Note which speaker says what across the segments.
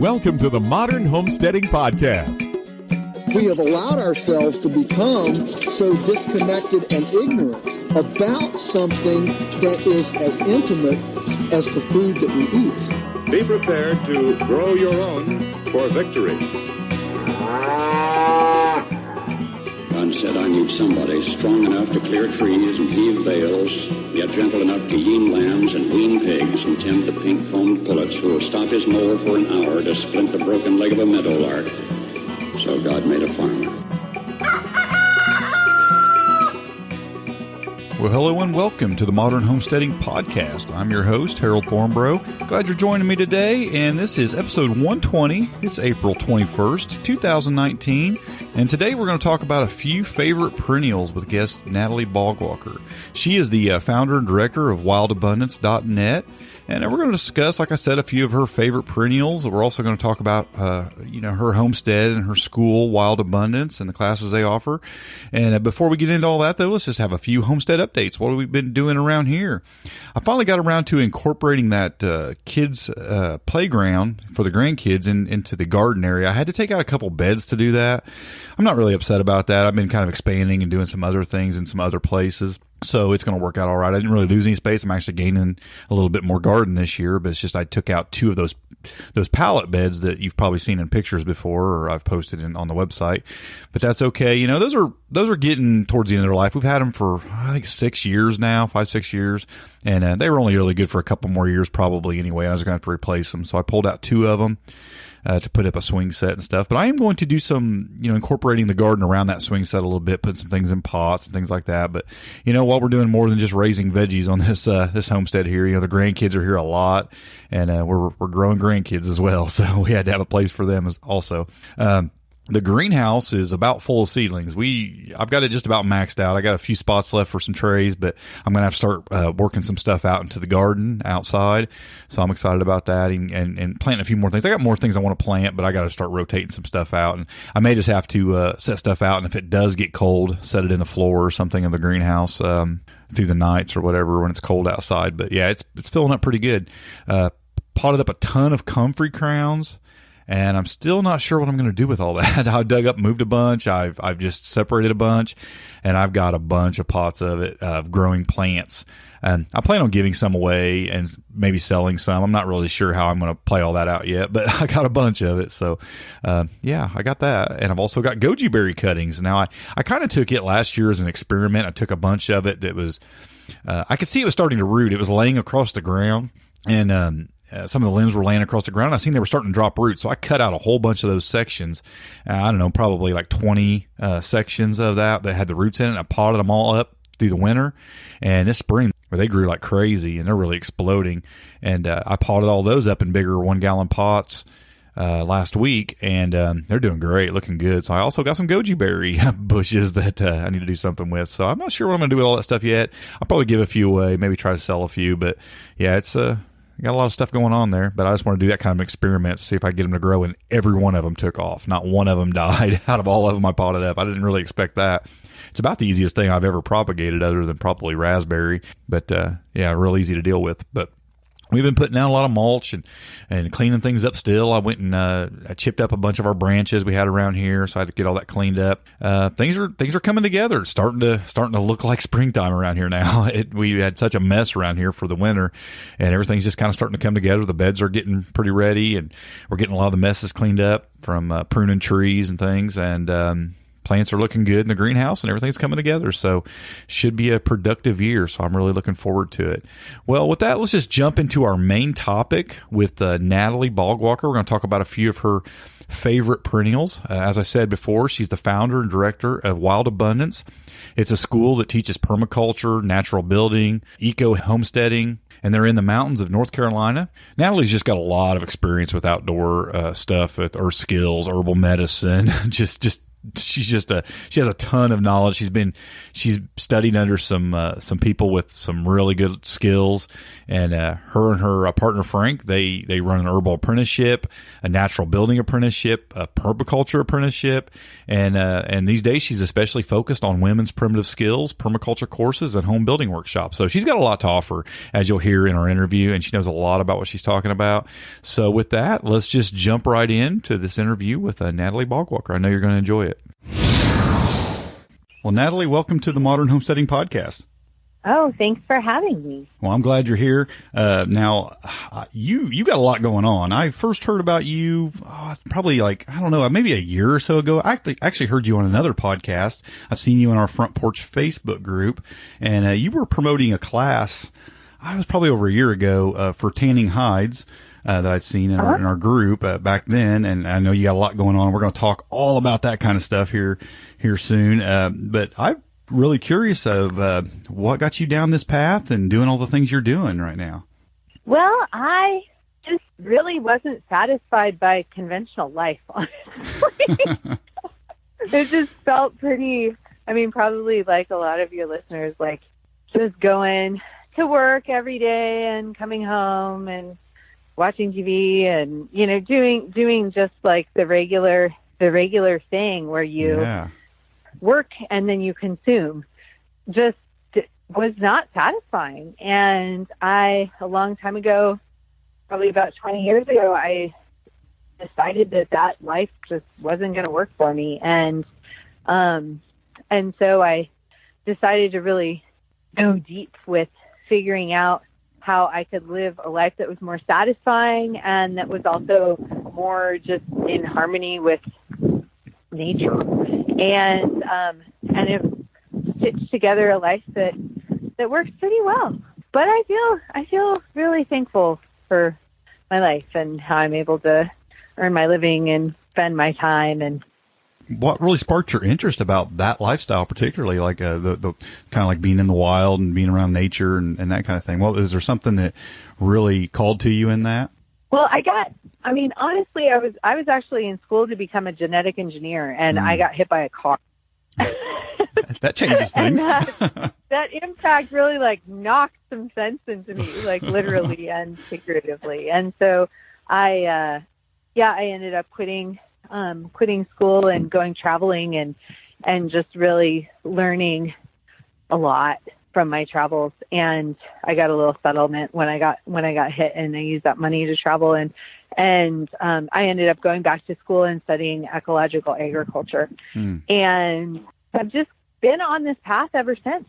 Speaker 1: Welcome to the Modern Homesteading Podcast.
Speaker 2: We have allowed ourselves to become so disconnected and ignorant about something that is as intimate as the food that we eat.
Speaker 3: Be prepared to grow your own for victory.
Speaker 4: God said, I need somebody strong enough to clear trees and heave bales, yet gentle enough to yean lambs and wean pigs and tend the pink-foamed pullets who will stop his mower for an hour to splint the broken leg of a meadowlark. So God made a farmer.
Speaker 5: Well, hello and welcome to the Modern Homesteading Podcast. I'm your host, Harold Thornborough. Glad you're joining me today, and this is episode 120. It's April 21st, 2019, and today we're going to talk about a few favorite perennials with guest Natalie Bogwalker. She is the founder and director of wildabundance.net, and we're going to discuss, like I said, a few of her favorite perennials. We're also going to talk about, her homestead and her school, Wild Abundance, and the classes they offer. And before we get into all that, though, let's just have a few homestead updates. What have we been doing around here? I finally got around to incorporating that kids' playground for the grandkids into the garden area. I had to take out a couple beds to do that. I'm not really upset about that. I've been kind of expanding and doing some other things in some other places. So it's going to work out all right. I didn't really lose any space. I'm actually gaining a little bit more garden this year, but it's just I took out two of those pallet beds that you've probably seen in pictures before, or I've posted on the website. But that's okay. You know, those are getting towards the end of their life. We've had them for I think 6 years now, 5-6 years, and they were only really good for a couple more years probably anyway. I was going to have to replace them, so I pulled out two of them. To put up a swing set and stuff. But I am going to do some, incorporating the garden around that swing set a little bit, put some things in pots and things like that. But, while we're doing more than just raising veggies on this homestead here, the grandkids are here a lot, and we're growing grandkids as well. So we had to have a place for them also. The greenhouse is about full of seedlings. I've got it just about maxed out. I got a few spots left for some trays, but I'm going to have to start working some stuff out into the garden outside. So I'm excited about that and planting a few more things. I got more things I want to plant, but I got to start rotating some stuff out. And I may just have to set stuff out, and if it does get cold, set it in the floor or something in the greenhouse through the nights or whatever when it's cold outside. But yeah, it's filling up pretty good. Potted up a ton of comfrey crowns. And I'm still not sure what I'm going to do with all that. I dug up, moved a bunch. I've just separated a bunch, and I've got a bunch of pots of growing plants. And I plan on giving some away and maybe selling some. I'm not really sure how I'm going to play all that out yet, but I got a bunch of it. So, I got that. And I've also got goji berry cuttings. Now, I kind of took it last year as an experiment. I took a bunch of it that was, I could see it was starting to root. It was laying across the ground, and some of the limbs were laying across the ground. I seen they were starting to drop roots, so I cut out a whole bunch of those sections. I don't know, probably like 20 sections of that had the roots in it. And I potted them all up through the winter, and this spring they grew like crazy, and they're really exploding. And I potted all those up in bigger 1-gallon pots last week, and they're doing great, looking good. So I also got some goji berry bushes that I need to do something with. So I'm not sure what I'm going to do with all that stuff yet. I'll probably give a few away, maybe try to sell a few. But yeah, it's got a lot of stuff going on there, but I just want to do that kind of experiment to see if I can get them to grow, and every one of them took off. Not one of them died out of all of them I potted up. I didn't really expect that. It's about the easiest thing I've ever propagated other than probably raspberry, but real easy to deal with. But we've been putting down a lot of mulch and cleaning things up still. I went and I chipped up a bunch of our branches we had around here, so I had to get all that cleaned up. Things are coming together. It's starting to look like springtime around here now. We had such a mess around here for the winter, and everything's just kind of starting to come together. The beds are getting pretty ready, and we're getting a lot of the messes cleaned up from pruning trees and things, and plants are looking good in the greenhouse, and everything's coming together. So should be a productive year. So I'm really looking forward to it. Well, with that, let's just jump into our main topic with Natalie Bogwalker. We're going to talk about a few of her favorite perennials. As I said before, she's the founder and director of Wild Abundance. It's a school that teaches permaculture, natural building, eco homesteading, and they're in the mountains of North Carolina. Natalie's just got a lot of experience with outdoor stuff, or skills, herbal medicine, just she has a ton of knowledge. She's studied under some people with some really good skills, and her and her partner Frank, they run an herbal apprenticeship, a natural building apprenticeship, a permaculture apprenticeship, and these days she's especially focused on women's primitive skills, permaculture courses, and home building workshops. So she's got a lot to offer, as you'll hear in our interview, and she knows a lot about what she's talking about. So with that, let's just jump right into this interview with Natalie Bogwalker. I know you're going to enjoy it. Well, Natalie, welcome to the Modern Homesteading Podcast.
Speaker 6: Oh, thanks for having me.
Speaker 5: Well, I'm glad you're here. Now, you got a lot going on. I first heard about you probably maybe a year or so ago. I actually heard you on another podcast. I've seen you in our Front Porch Facebook group, and you were promoting a class. I was probably over a year ago for tanning hides. That I'd seen in our group back then, and I know you got a lot going on. We're going to talk all about that kind of stuff here soon. But I'm really curious of what got you down this path and doing all the things you're doing right now.
Speaker 6: Well, I just really wasn't satisfied by conventional life, honestly. It just felt pretty, probably like a lot of your listeners, like just going to work every day and coming home and watching TV and, doing just like the regular thing where you work and then you consume, just was not satisfying. And a long time ago, probably about 20 years ago, I decided that life just wasn't going to work for me. And so I decided to really go deep with figuring out how I could live a life that was more satisfying and that was also more just in harmony with nature, and have stitched together a life that works pretty well. But I feel really thankful for my life and how I'm able to earn my living and spend my time. And
Speaker 5: what really sparked your interest about that lifestyle, particularly like the kind of like being in the wild and being around nature and that kind of thing? Well, is there something that really called to you in that?
Speaker 6: Well, honestly, I was actually in school to become a genetic engineer, and I got hit by a car.
Speaker 5: That changes things.
Speaker 6: that impact really knocked some sense into me, literally and figuratively. And so I ended up quitting school and going traveling and just really learning a lot from my travels. And I got a little settlement when I got hit, and I used that money to travel. And I ended up going back to school and studying ecological agriculture. And I've just been on this path ever since.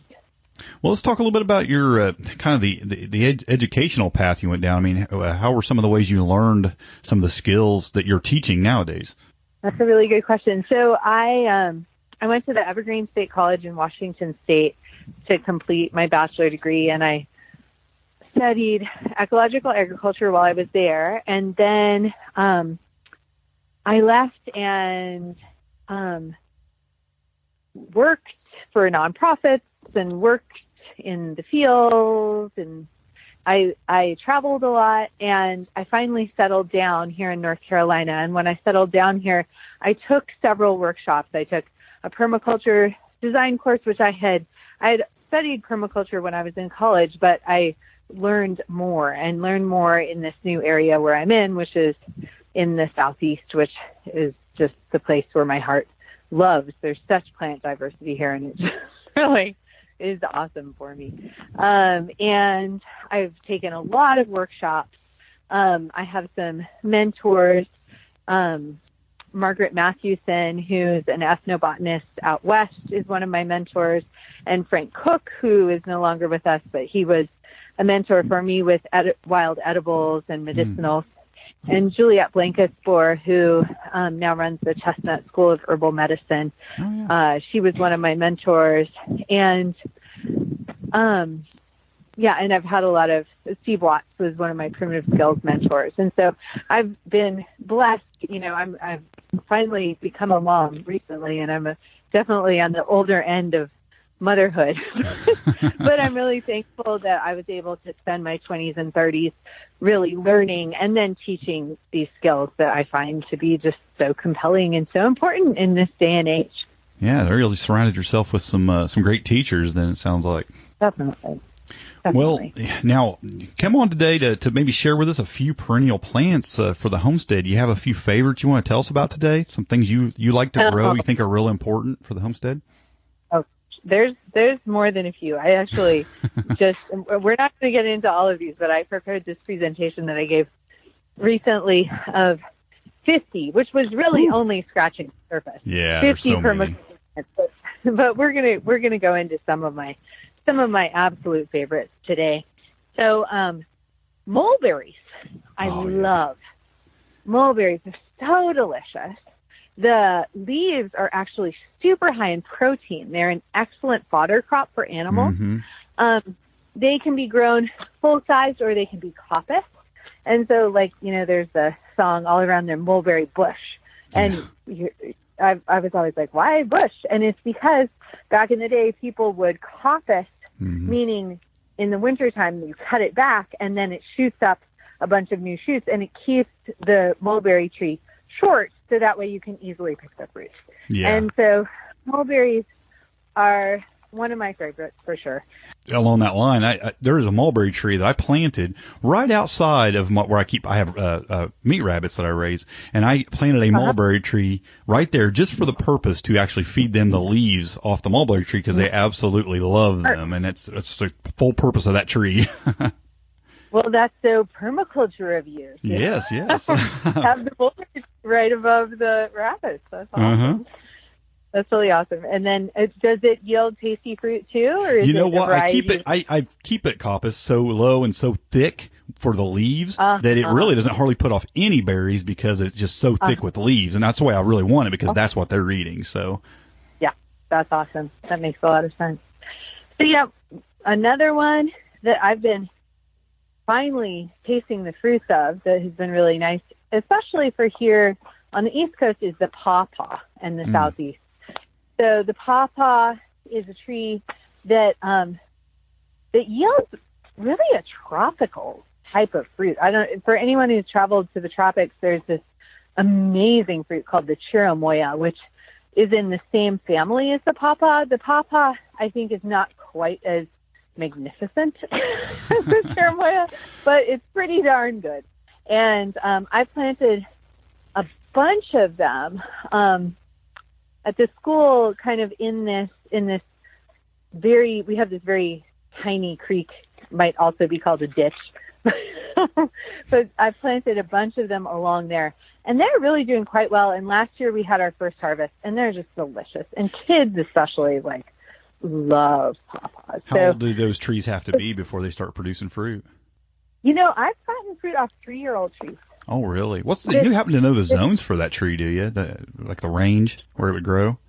Speaker 5: Well, let's talk a little bit about your kind of the educational path you went down. How were some of the ways you learned some of the skills that you're teaching nowadays?
Speaker 6: That's a really good question. So I went to the Evergreen State College in Washington State to complete my bachelor degree, and I studied ecological agriculture while I was there. And then I left and worked for nonprofits and worked in the fields, and I traveled a lot, and I finally settled down here in North Carolina. And when I settled down here, I took several workshops. I took a permaculture design course, which I had studied permaculture when I was in college, but I learned more in this new area where I'm in, which is in the Southeast, which is just the place where my heart loves. There's such plant diversity here, and it just really is awesome for me. And I've taken a lot of workshops. I have some mentors. Margaret Matthewson, who's an ethnobotanist out west, is one of my mentors. And Frank Cook, who is no longer with us, but he was a mentor for me with wild edibles and medicinals. And Juliette Blancaspor, who now runs the Chestnut School of Herbal Medicine. Oh, yeah. She was one of my mentors. And and I've had a lot of, Steve Watts was one of my primitive skills mentors. And so I've been blessed. I've finally become a mom recently, and I'm definitely on the older end of motherhood. But I'm really thankful that I was able to spend my 20s and 30s really learning and then teaching these skills that I find to be just so compelling and so important in this day and age.
Speaker 5: Yeah, you really surrounded yourself with some great teachers, then it sounds like.
Speaker 6: Definitely.
Speaker 5: Well, now, come on today to maybe share with us a few perennial plants for the homestead. You have a few favorites you want to tell us about today? Some things you like to grow, you think are real important for the homestead?
Speaker 6: Oh, there's more than a few. I actually we're not going to get into all of these, but I prepared this presentation that I gave recently of 50, which was really only scratching the surface.
Speaker 5: Yeah,
Speaker 6: 50
Speaker 5: there's so
Speaker 6: per
Speaker 5: many.
Speaker 6: But we're gonna go into some of my absolute favorites today. So mulberries, I love mulberries. They're so delicious. The leaves are actually super high in protein. They're an excellent fodder crop for animals.
Speaker 5: Mm-hmm.
Speaker 6: They can be grown full size or they can be coppice. And so, there's a song all around the Mulberry Bush, and I was always like, why bush? And it's because back in the day, people would coppice, meaning in the wintertime, you cut it back, and then it shoots up a bunch of new shoots, and it keeps the mulberry tree short, so that way you can easily pick the fruit. Yeah. And so mulberries are one of my favorites for sure.
Speaker 5: Along that line, there is a mulberry tree that I planted right outside of where I have meat rabbits that I raise, and I planted a mulberry tree right there just for the purpose to actually feed them the leaves off the mulberry tree because they absolutely love them, and it's the full purpose of that tree.
Speaker 6: Well, that's so permaculture of you.
Speaker 5: Yes.
Speaker 6: Have the mulberries right above the rabbits. That's awesome. That's really awesome. And then does it yield tasty fruit too, or is what?
Speaker 5: I keep it coppice so low and so thick for the leaves that it really doesn't hardly put off any berries because it's just so thick with leaves, and that's the way I really want it because that's what they're eating. So
Speaker 6: yeah, that's awesome. That makes a lot of sense. So yeah, another one that I've been finally tasting the fruits of that has been really nice, especially for here on the East Coast, is the pawpaw and the Southeast. So the pawpaw is a tree that yields really a tropical type of fruit. For anyone who's traveled to the tropics, there's this amazing fruit called the chirimoya, which is in the same family as the pawpaw. The pawpaw, I think, is not quite as magnificent as the chirimoya, but it's pretty darn good. And I planted a bunch of them at the school, kind of in this we have this very tiny creek, might also be called a ditch. But I planted a bunch of them along there, and they're really doing quite well. And last year we had our first harvest, and they're just delicious. And kids especially love pawpaws.
Speaker 5: How old do those trees have to be before they start producing fruit?
Speaker 6: I've gotten fruit off 3-year-old trees.
Speaker 5: Oh, really? You happen to know the zones for that tree, do you? The range where it would grow?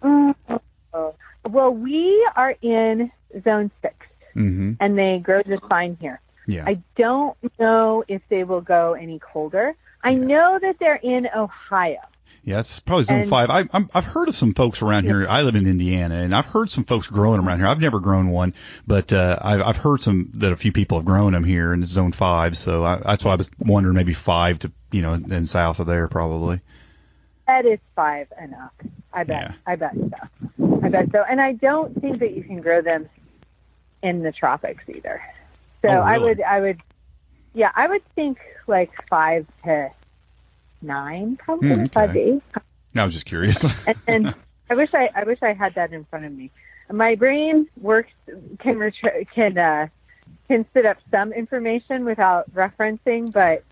Speaker 6: Well, we are in zone 6, and they grow just fine here.
Speaker 5: Yeah.
Speaker 6: I don't know if they will go any colder. I know that they're in Ohio.
Speaker 5: Yeah, it's probably zone 5. I've heard of some folks around here. I live in Indiana, and I've heard some folks growing them around here. I've never grown one, but I've heard that a few people have grown them here in zone 5. So that's why I was wondering maybe 5 to and south of there probably.
Speaker 6: That is 5 enough. I bet. Yeah. I bet so. And I don't think that you can grow them in the tropics either. So really? I would think 5 to 9, probably 5 to 8.
Speaker 5: I was just curious.
Speaker 6: and I wish I had that in front of me. My brain can spit up some information without referencing, but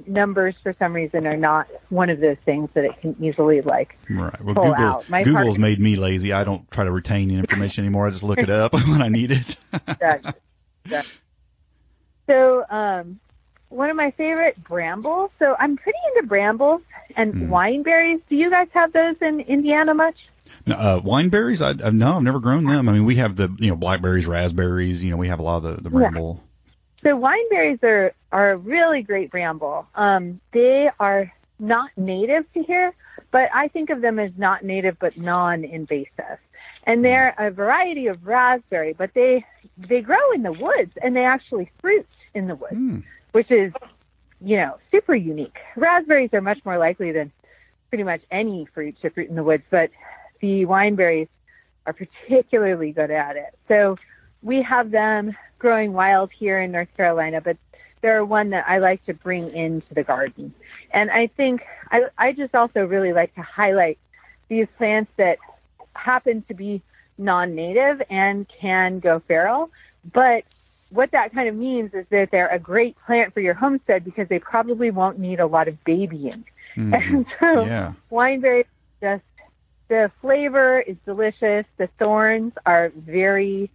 Speaker 6: numbers for some reason are not one of those things that it can easily
Speaker 5: right. Well,
Speaker 6: pull out.
Speaker 5: Google's made me lazy. I don't try to retain the information anymore. I just look it up when I need it.
Speaker 6: Exactly. So, one of my favorite, brambles. So I'm pretty into brambles and wineberries. Do you guys have those in Indiana much?
Speaker 5: No, wineberries? No, I've never grown them. I mean, we have the blackberries, raspberries. We have a lot of the bramble.
Speaker 6: So wineberries are a really great bramble. They are not native to here, but I think of them as not native but non-invasive. And they're a variety of raspberry, but they grow in the woods, and they actually fruit in the woods, which is, super unique. Raspberries are much more likely than pretty much any fruit to fruit in the woods, but the wineberries are particularly good at it. So we have them growing wild here in North Carolina, but they're one that I like to bring into the garden. And I think I just also really like to highlight these plants that happen to be non-native and can go feral. But what that kind of means is that they're a great plant for your homestead because they probably won't need a lot of babying. And so wineberries, just the flavor is delicious. The thorns are very,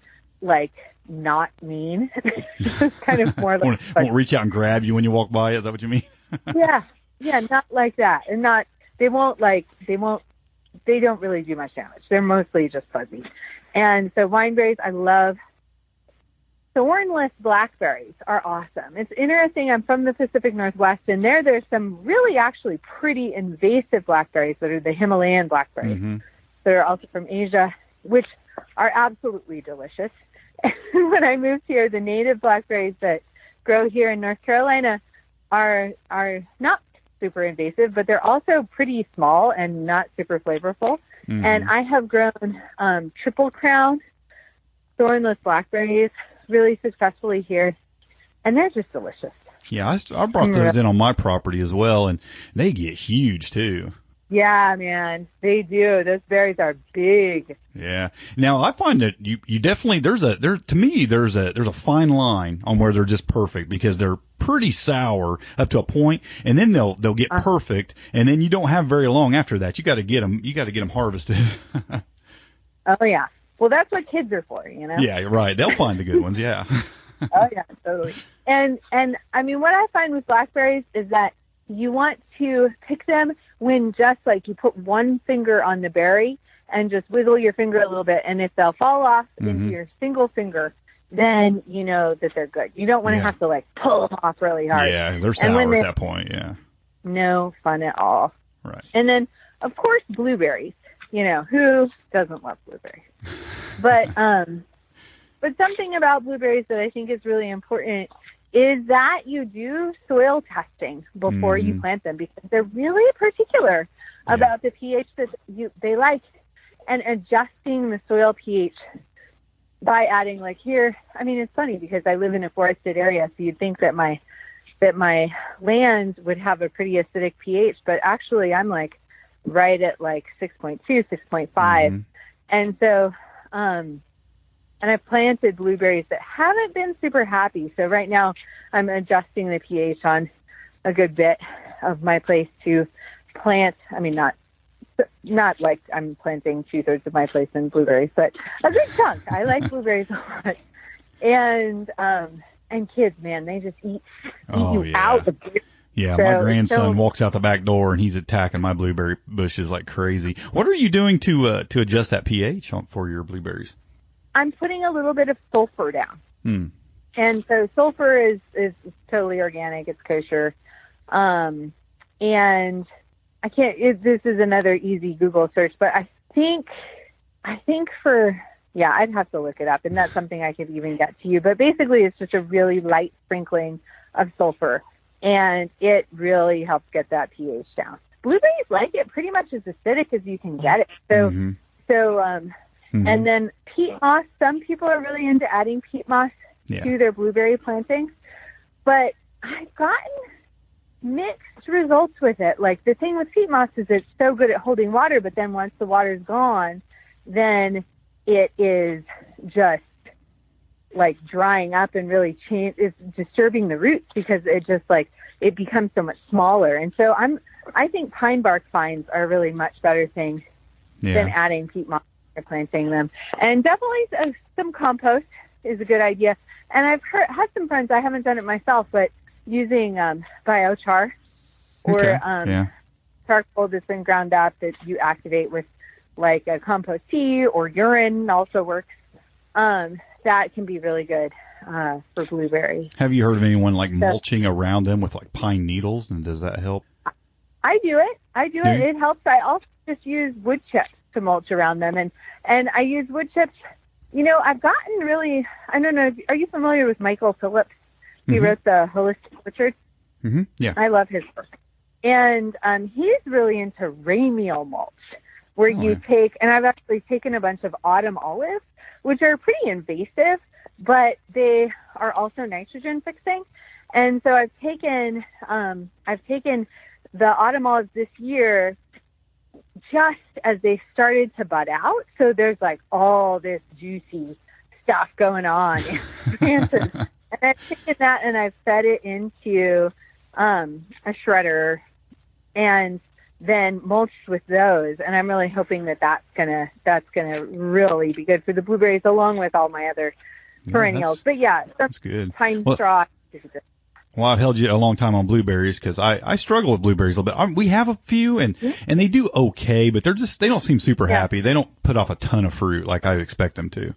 Speaker 6: not mean. It's kind of more like...
Speaker 5: won't reach out and grab you when you walk by? Is that what you mean?
Speaker 6: Yeah, not like that. And they don't really do much damage. They're mostly just fuzzy. And so wineberries, I love. Thornless blackberries are awesome. It's interesting. I'm from the Pacific Northwest, and there's some really actually pretty invasive blackberries that are the Himalayan blackberries. That are also from Asia, which are absolutely delicious. And when I moved here, the native blackberries that grow here in North Carolina are not super invasive, but they're also pretty small and not super flavorful. And I have grown triple crown thornless blackberries really successfully here, and they're just delicious.
Speaker 5: Yeah, I brought those in on my property as well, and they get huge too.
Speaker 6: Yeah, man, they do. Those berries are big.
Speaker 5: Yeah. Now I find that you definitely there's a fine line on where they're just perfect because they're pretty sour up to a point, and then they'll get perfect, and then you don't have very long after that. You got to get them harvested.
Speaker 6: Oh yeah. Well, that's what kids are for,
Speaker 5: Yeah, you're right. They'll find the good ones. Yeah.
Speaker 6: Oh yeah, totally. And I mean, what I find with blackberries is that you want to pick them when just you put one finger on the berry and just wiggle your finger a little bit, and if they'll fall off into your single finger, then you know that they're good. You don't want to have to pull them off really hard.
Speaker 5: Yeah, they're sour at that point. Yeah. No
Speaker 6: fun at all.
Speaker 5: Right.
Speaker 6: And then, of course, blueberries. Who doesn't love blueberries? But something about blueberries that I think is really important is that you do soil testing before you plant them, because they're really particular about the pH that they like, and adjusting the soil pH by adding here. I mean, it's funny because I live in a forested area, so you'd think that my land would have a pretty acidic pH, but actually I'm right at 6.2, 6.5. And so, and I've planted blueberries that haven't been super happy. So right now I'm adjusting the pH on a good bit of my place to plant. I mean, not like I'm planting 2/3 of my place in blueberries, but a good chunk. I like blueberries a lot. And kids, man, they just eat you out of blueberries.
Speaker 5: Yeah, my grandson walks out the back door and he's attacking my blueberry bushes like crazy. What are you doing to adjust that pH for your blueberries?
Speaker 6: I'm putting a little bit of sulfur down. And so sulfur is totally organic. It's kosher. And I can't, this is another easy Google search, but I think I'd have to look it up, and that's something I could even get to you. But basically it's just a really light sprinkling of sulfur, and it really helps get that pH down. Blueberries like it pretty much as acidic as you can get it. And then peat moss, some people are really into adding peat moss to their blueberry plantings, but I've gotten mixed results with it. The thing with peat moss is it's so good at holding water, but then once the water's gone, then it is just drying up and really it's disturbing the roots because it just it becomes so much smaller. And so I think pine bark fines are a really much better thing than adding peat moss to planting them. And definitely some compost is a good idea. And I've had some friends, I haven't done it myself, but using biochar or charcoal that's been ground up that you activate with a compost tea, or urine also works. That can be really good for blueberries.
Speaker 5: Have you heard of anyone mulching around them with pine needles, and does that help?
Speaker 6: I do it. It helps. I also just use wood chips to mulch around them. And I use wood chips. You know, I've gotten really, I don't know, are you familiar with Michael Phillips? He wrote the Holistic Orchard.
Speaker 5: Yeah.
Speaker 6: I love his work. And he's really into ramial mulch, where you take, and I've actually taken a bunch of autumn olives, which are pretty invasive, but they are also nitrogen fixing. And so I've taken the autumn olives this year just as they started to bud out. So there's like all this juicy stuff going on in branches. And I've taken that and I've fed it into a shredder and then mulched with those. And I'm really hoping that that's gonna really be good for the blueberries, along with all my other perennials. But yeah, that's good. Pine straw.
Speaker 5: Well, I've held you a long time on blueberries because I struggle with blueberries a little bit. We have a few and they do okay, but they don't seem super happy. They don't put off a ton of fruit like I expect them to.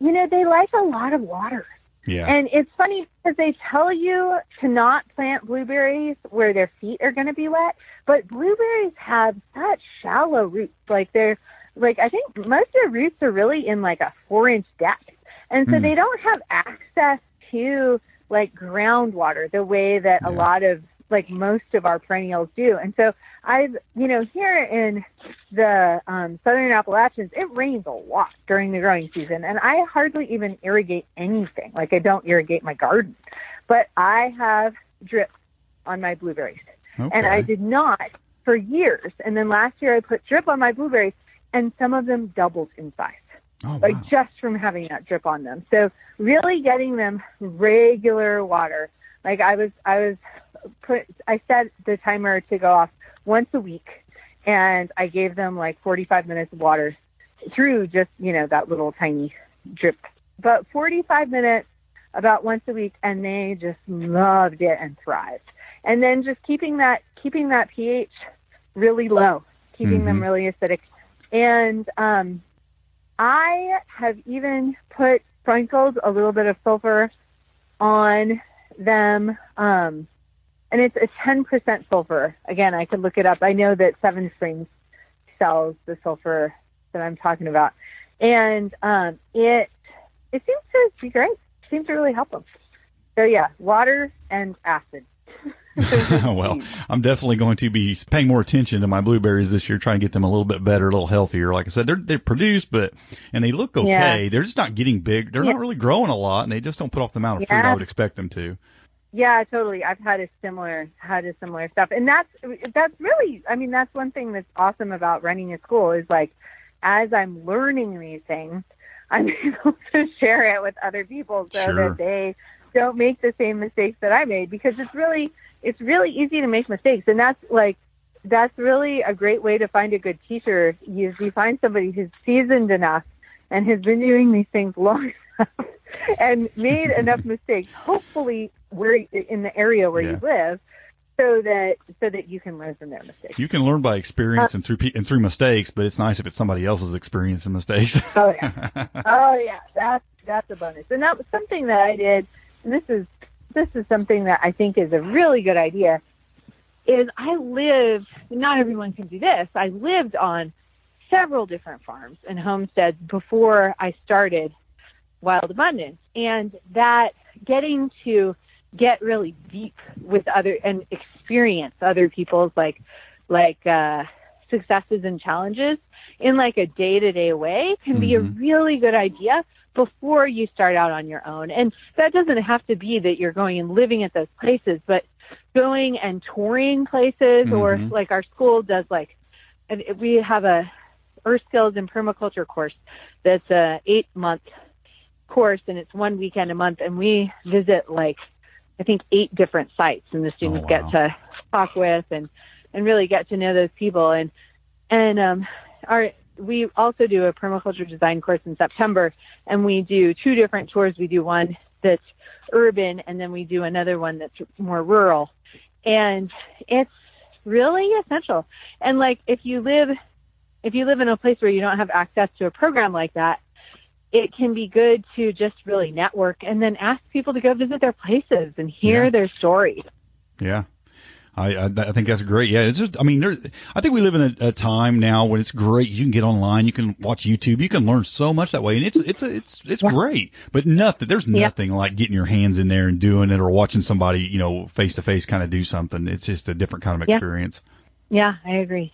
Speaker 6: You know, they like a lot of water.
Speaker 5: Yeah.
Speaker 6: And it's funny because they tell you to not plant blueberries where their feet are going to be wet, but blueberries have such shallow roots. Like I think most of their roots are really in like a 4-inch depth. And so they don't have access to like groundwater the way that a lot of like most of our perennials do. And so here in the southern Appalachians, it rains a lot during the growing season, and I hardly even irrigate anything. Like I don't irrigate my garden, but I have drip on my blueberries, and I did not for years. And then last year I put drip on my blueberries, and some of them doubled in size. Like just from having that drip on them. So really getting them regular water. Like I set the timer to go off once a week, and I gave them like 45 minutes of water through just, that little tiny drip. But 45 minutes about once a week, and they just loved it and thrived. And then just keeping that pH really low, keeping them really acidic. And I have even sprinkled a little bit of sulfur on them, and it's a 10% sulfur. Again, I could look it up. I know that Seven Springs sells the sulfur that I'm talking about, and it seems to be great. It seems to really help them. So yeah, water and acid.
Speaker 5: Well, I'm definitely going to be paying more attention to my blueberries this year, trying to get them a little bit better, a little healthier. Like I said, they produce, and they look okay. Yeah. They're just not getting big. They're not really growing a lot, and they just don't put off the amount of fruit I would expect them to.
Speaker 6: Yeah, totally. I've had a similar stuff, and that's really, that's one thing that's awesome about running a school is like, as I'm learning these things, I'm able to share it with other people so that they don't make the same mistakes that I made, because it's really easy to make mistakes. And that's really a great way to find a good teacher. You find somebody who's seasoned enough and has been doing these things long enough and made enough mistakes, hopefully in the area where you live, so that you can learn from their mistakes.
Speaker 5: You can learn by experience and through mistakes, but it's nice if it's somebody else's experience and mistakes.
Speaker 6: Oh yeah, that's a bonus. And that was something that I did. And this is something that I think is a really good idea, is not everyone can do this, I lived on several different farms and homesteads before I started Wild Abundance, and that getting to get really deep with and experience other people's like successes and challenges in like a day-to-day way can be a really good idea before you start out on your own. And that doesn't have to be that you're going and living at those places, but going and touring places, or like our school does, we have a Earth Skills and Permaculture course that's a 8-month course, and it's one weekend a month, and we visit I think 8 different sites, and the students get to talk with and really get to know those people. And we also do a permaculture design course in September, and we do 2 different tours. We do one that's urban, and then we do another one that's more rural. And it's really essential. And if you live in a place where you don't have access to a program like that, it can be good to just really network and then ask people to go visit their places and hear their stories.
Speaker 5: Yeah. I think that's great. Yeah, it's just, I mean, I think we live in a time now when it's great. You can get online, you can watch YouTube, you can learn so much that way, and it's great. But there's nothing like getting your hands in there and doing it, or watching somebody, face to face kind of do something. It's just a different kind of experience.
Speaker 6: Yeah, I agree.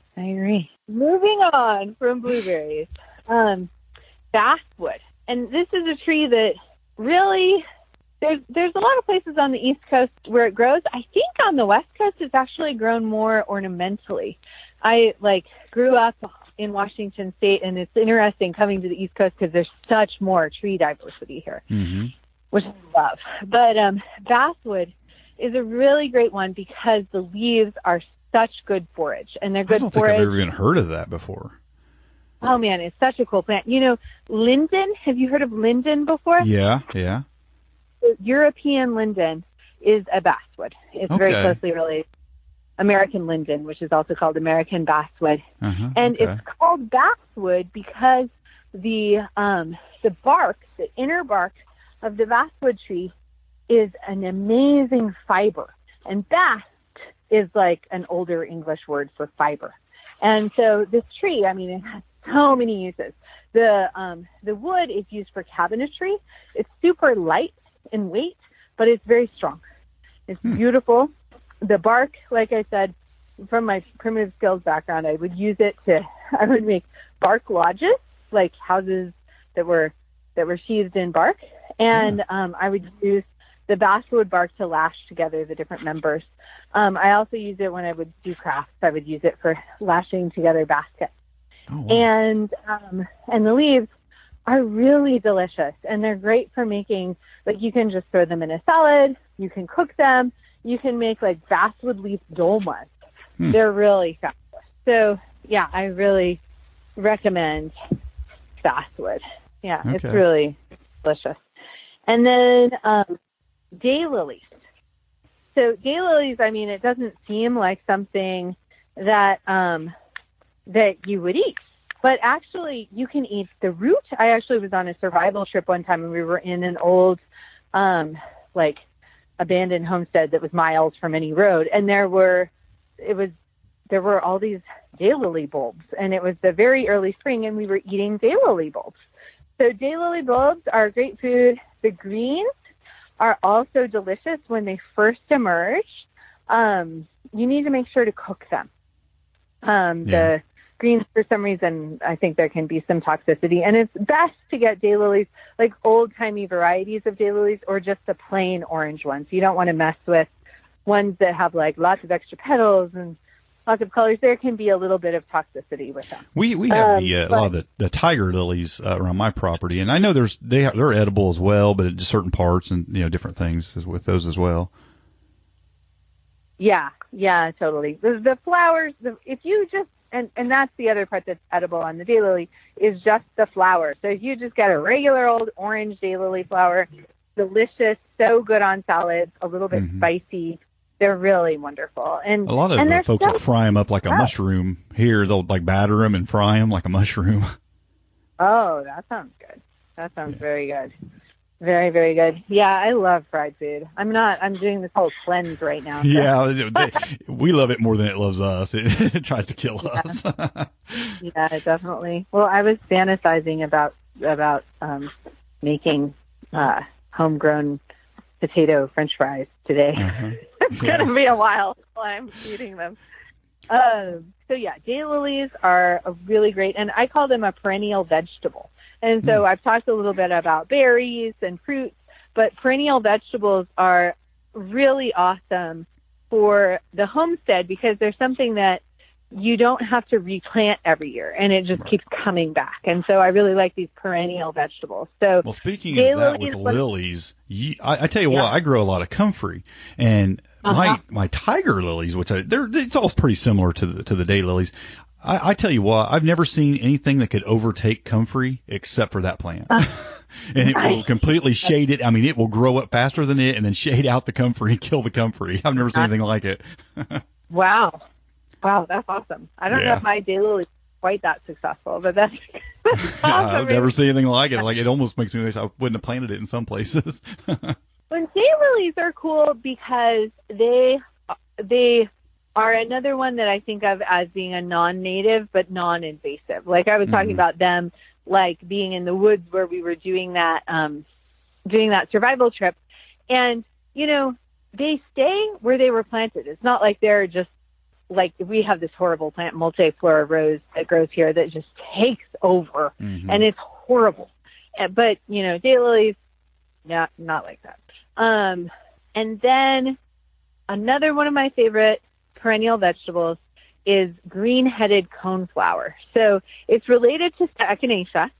Speaker 6: Moving on from blueberries, basswood, and this is a tree that really. There's a lot of places on the East Coast where it grows. I think on the West Coast it's actually grown more ornamentally. I grew up in Washington State, and it's interesting coming to the East Coast because there's such more tree diversity here, which I love. But basswood is a really great one because the leaves are such good forage, and they're good
Speaker 5: forage. I don't
Speaker 6: think
Speaker 5: I've ever even heard of that before.
Speaker 6: Oh man, it's such a cool plant. Linden. Have you heard of linden before?
Speaker 5: Yeah.
Speaker 6: European linden is a basswood. It's very closely related. American linden, which is also called American basswood, and it's called basswood because the bark, the inner bark of the basswood tree, is an amazing fiber, and bast is like an older English word for fiber, and so this tree, I mean, it has so many uses. The wood is used for cabinetry. It's super light in weight, but it's very strong. It's beautiful. The bark, like I said, from my primitive skills background, I would make bark lodges, like houses that were sheathed in bark, and I would use the basswood bark to lash together the different members. I also use it when I would do crafts. I would use it for lashing together baskets. Oh, wow. And the leaves are really delicious, and they're great for making, you can just throw them in a salad, you can cook them, you can make basswood leaf dolmas. They're really fabulous. So yeah, I really recommend basswood. Yeah, It's really delicious. And then daylilies. So daylilies, I mean, it doesn't seem like something that you would eat. But actually, you can eat the root. I actually was on a survival trip one time, and we were in an old, abandoned homestead that was miles from any road, and there were all these daylily bulbs, and it was the very early spring, and we were eating daylily bulbs. So daylily bulbs are great food. The greens are also delicious when they first emerge. You need to make sure to cook them. The greens, for some reason, I think there can be some toxicity, and it's best to get daylilies, like old-timey varieties of daylilies, or just the plain orange ones. You don't want to mess with ones that have lots of extra petals and lots of colors. There can be a little bit of toxicity with them. We
Speaker 5: have a lot of the tiger lilies around my property, and I know they're edible as well, but just certain parts and different things with those as well. Yeah, totally. The flowers, if you just And that's the other part that's edible on the daylily, is just the flower. So if you just get a regular old orange daylily flower, delicious, so good on salads, a little bit spicy. They're really wonderful. And a lot of folks will fry them up like a mushroom. Here, they'll batter them and fry them like a mushroom. Oh, that sounds good. That sounds very good. Very, very good. Yeah, I love fried food. I'm doing this whole cleanse right now. So. Yeah, we love it more than it loves us. It tries to kill us. Yeah, definitely. Well, I was fantasizing about making homegrown potato French fries today. It's going to be a while while I'm eating them. So yeah, daylilies are a really great, and I call them a perennial vegetable. And so I've talked a little bit about berries and fruits, but perennial vegetables are really awesome for the homestead because they're something that you don't have to replant every year, and it just keeps coming back. And so I really like these perennial vegetables. So, well, speaking of that with lilies, I tell you what, I grow a lot of comfrey, and my tiger lilies, which it's all pretty similar to the daylilies. I tell you what, I've never seen anything that could overtake comfrey except for that plant. And it will completely shade it. I mean, it will grow up faster than it and then shade out the comfrey and kill the comfrey. I've never seen anything like it. Wow, that's awesome. I don't know if my daylily is quite that successful, but that's awesome. I've never seen anything like it. Like, it almost makes me wish I wouldn't have planted it in some places. When daylilies are cool because they
Speaker 6: are another one that I think of as being a non-native but non-invasive. Like I was talking about them, like being in the woods where we were doing that survival trip. And, you know, they stay where they were planted. It's not like they're just like we have this horrible plant, multiflora rose, that grows here that just takes over, and it's horrible. But, you know, daylilies, not like that. And then another one of my favorite perennial vegetables is green-headed coneflower. So it's related to Echinacea,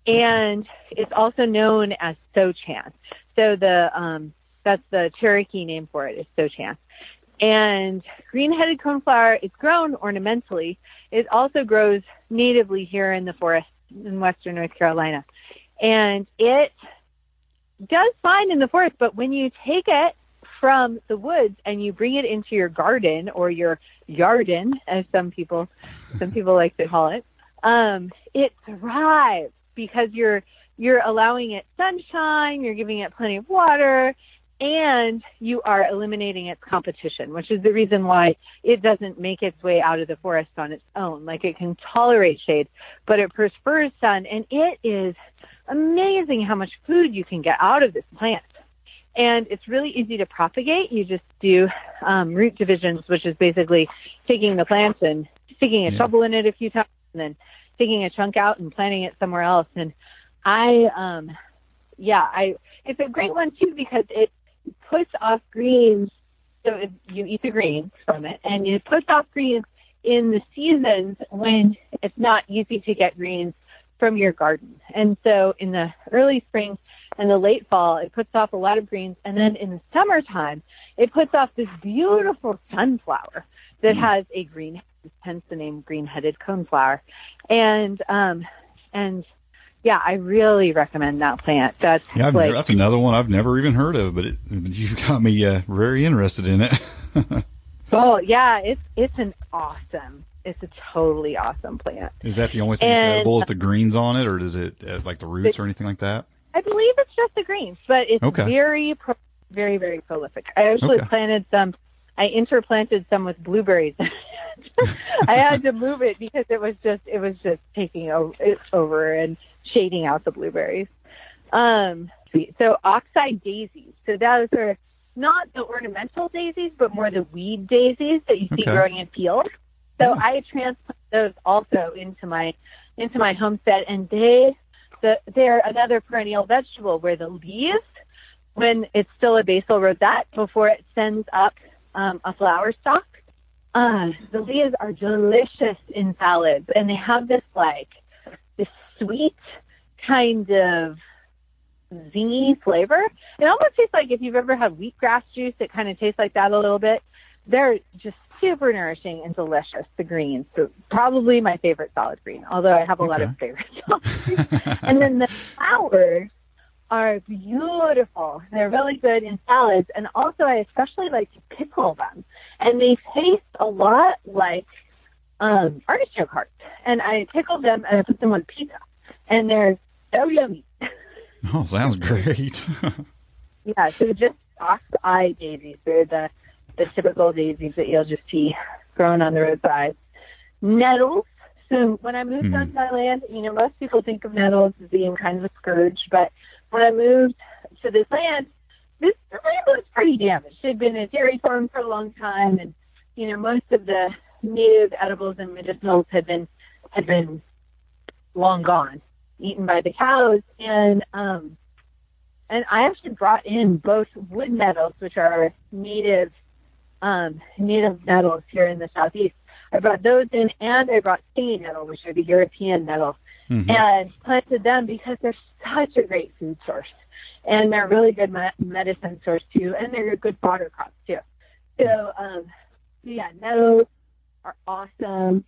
Speaker 6: and it's also known as sochan. So that's the Cherokee name for it, is sochan. And green-headed coneflower, it's grown ornamentally. It also grows natively here in the forest in western North Carolina. And it does fine in the forest, but when you take it from the woods and you bring it into your garden or your yarden, as some people like to call it, it thrives because you're allowing it sunshine, you're giving it plenty of water, and you are eliminating its competition, which is the reason why it doesn't make its way out of the forest on its own. Like, it can tolerate shade, but it prefers sun, and it is amazing how much food you can get out of this plant. And it's really easy to propagate. You just do root divisions, which is basically taking the plant and sticking a shovel in it a few times and then taking a chunk out and planting it somewhere else. And it's a great one too because it puts off greens. So you eat the greens from it, and it puts off greens in the seasons when it's not easy to get greens from your garden. And so in the early spring and the late fall, it puts off a lot of greens. And then in the summertime, it puts off this beautiful sunflower that has a green, hence the name green-headed coneflower. And I really recommend that plant. That's
Speaker 5: another one I've never even heard of, but you've got me very interested in it.
Speaker 6: Oh yeah, it's a totally awesome plant.
Speaker 5: Is that the only thing that's edible? Is the greens on it, or does it like the roots or anything like that?
Speaker 6: I believe it's just the greens, but it's very, very prolific. I actually planted some. I interplanted some with blueberries. I had to move it because it was just taking over and shading out the blueberries. So Oxide Daisies. So those are not the ornamental daisies, but more the weed daisies that you see growing in fields. So I transplant those also into my homestead, and they're another perennial vegetable where the leaves, when it's still a basal rosette before it sends up a flower stalk, the leaves are delicious in salads, and they have this sweet kind of zingy flavor. It almost tastes like if you've ever had wheatgrass juice, it kind of tastes like that a little bit. They're just super nourishing and delicious, the greens. So probably my favorite salad green, although I have a lot of favorite salad greens. And then the flowers are beautiful. They're really good in salads. And also I especially like to pickle them. And they taste a lot like artichoke hearts. And I pickle them and I put them on pizza. And they're so yummy.
Speaker 5: Oh, sounds great.
Speaker 6: Yeah, so just Oxide Daisies. They're the typical daisies that you'll just see growing on the roadside. Nettles. So when I moved onto my land, most people think of nettles as being kind of a scourge, but when I moved to this land, the land was pretty damaged. It had been a dairy farm for a long time, and most of the native edibles and medicinals had been long gone, eaten by the cows, and I actually brought in both wood nettles, which are native nettles here in the Southeast. I brought those in, and I brought stinging nettle, which are the European nettle, and planted them because they're such a great food source, and they're really good medicine source too, and they're a good fodder crop too. So, nettles are awesome.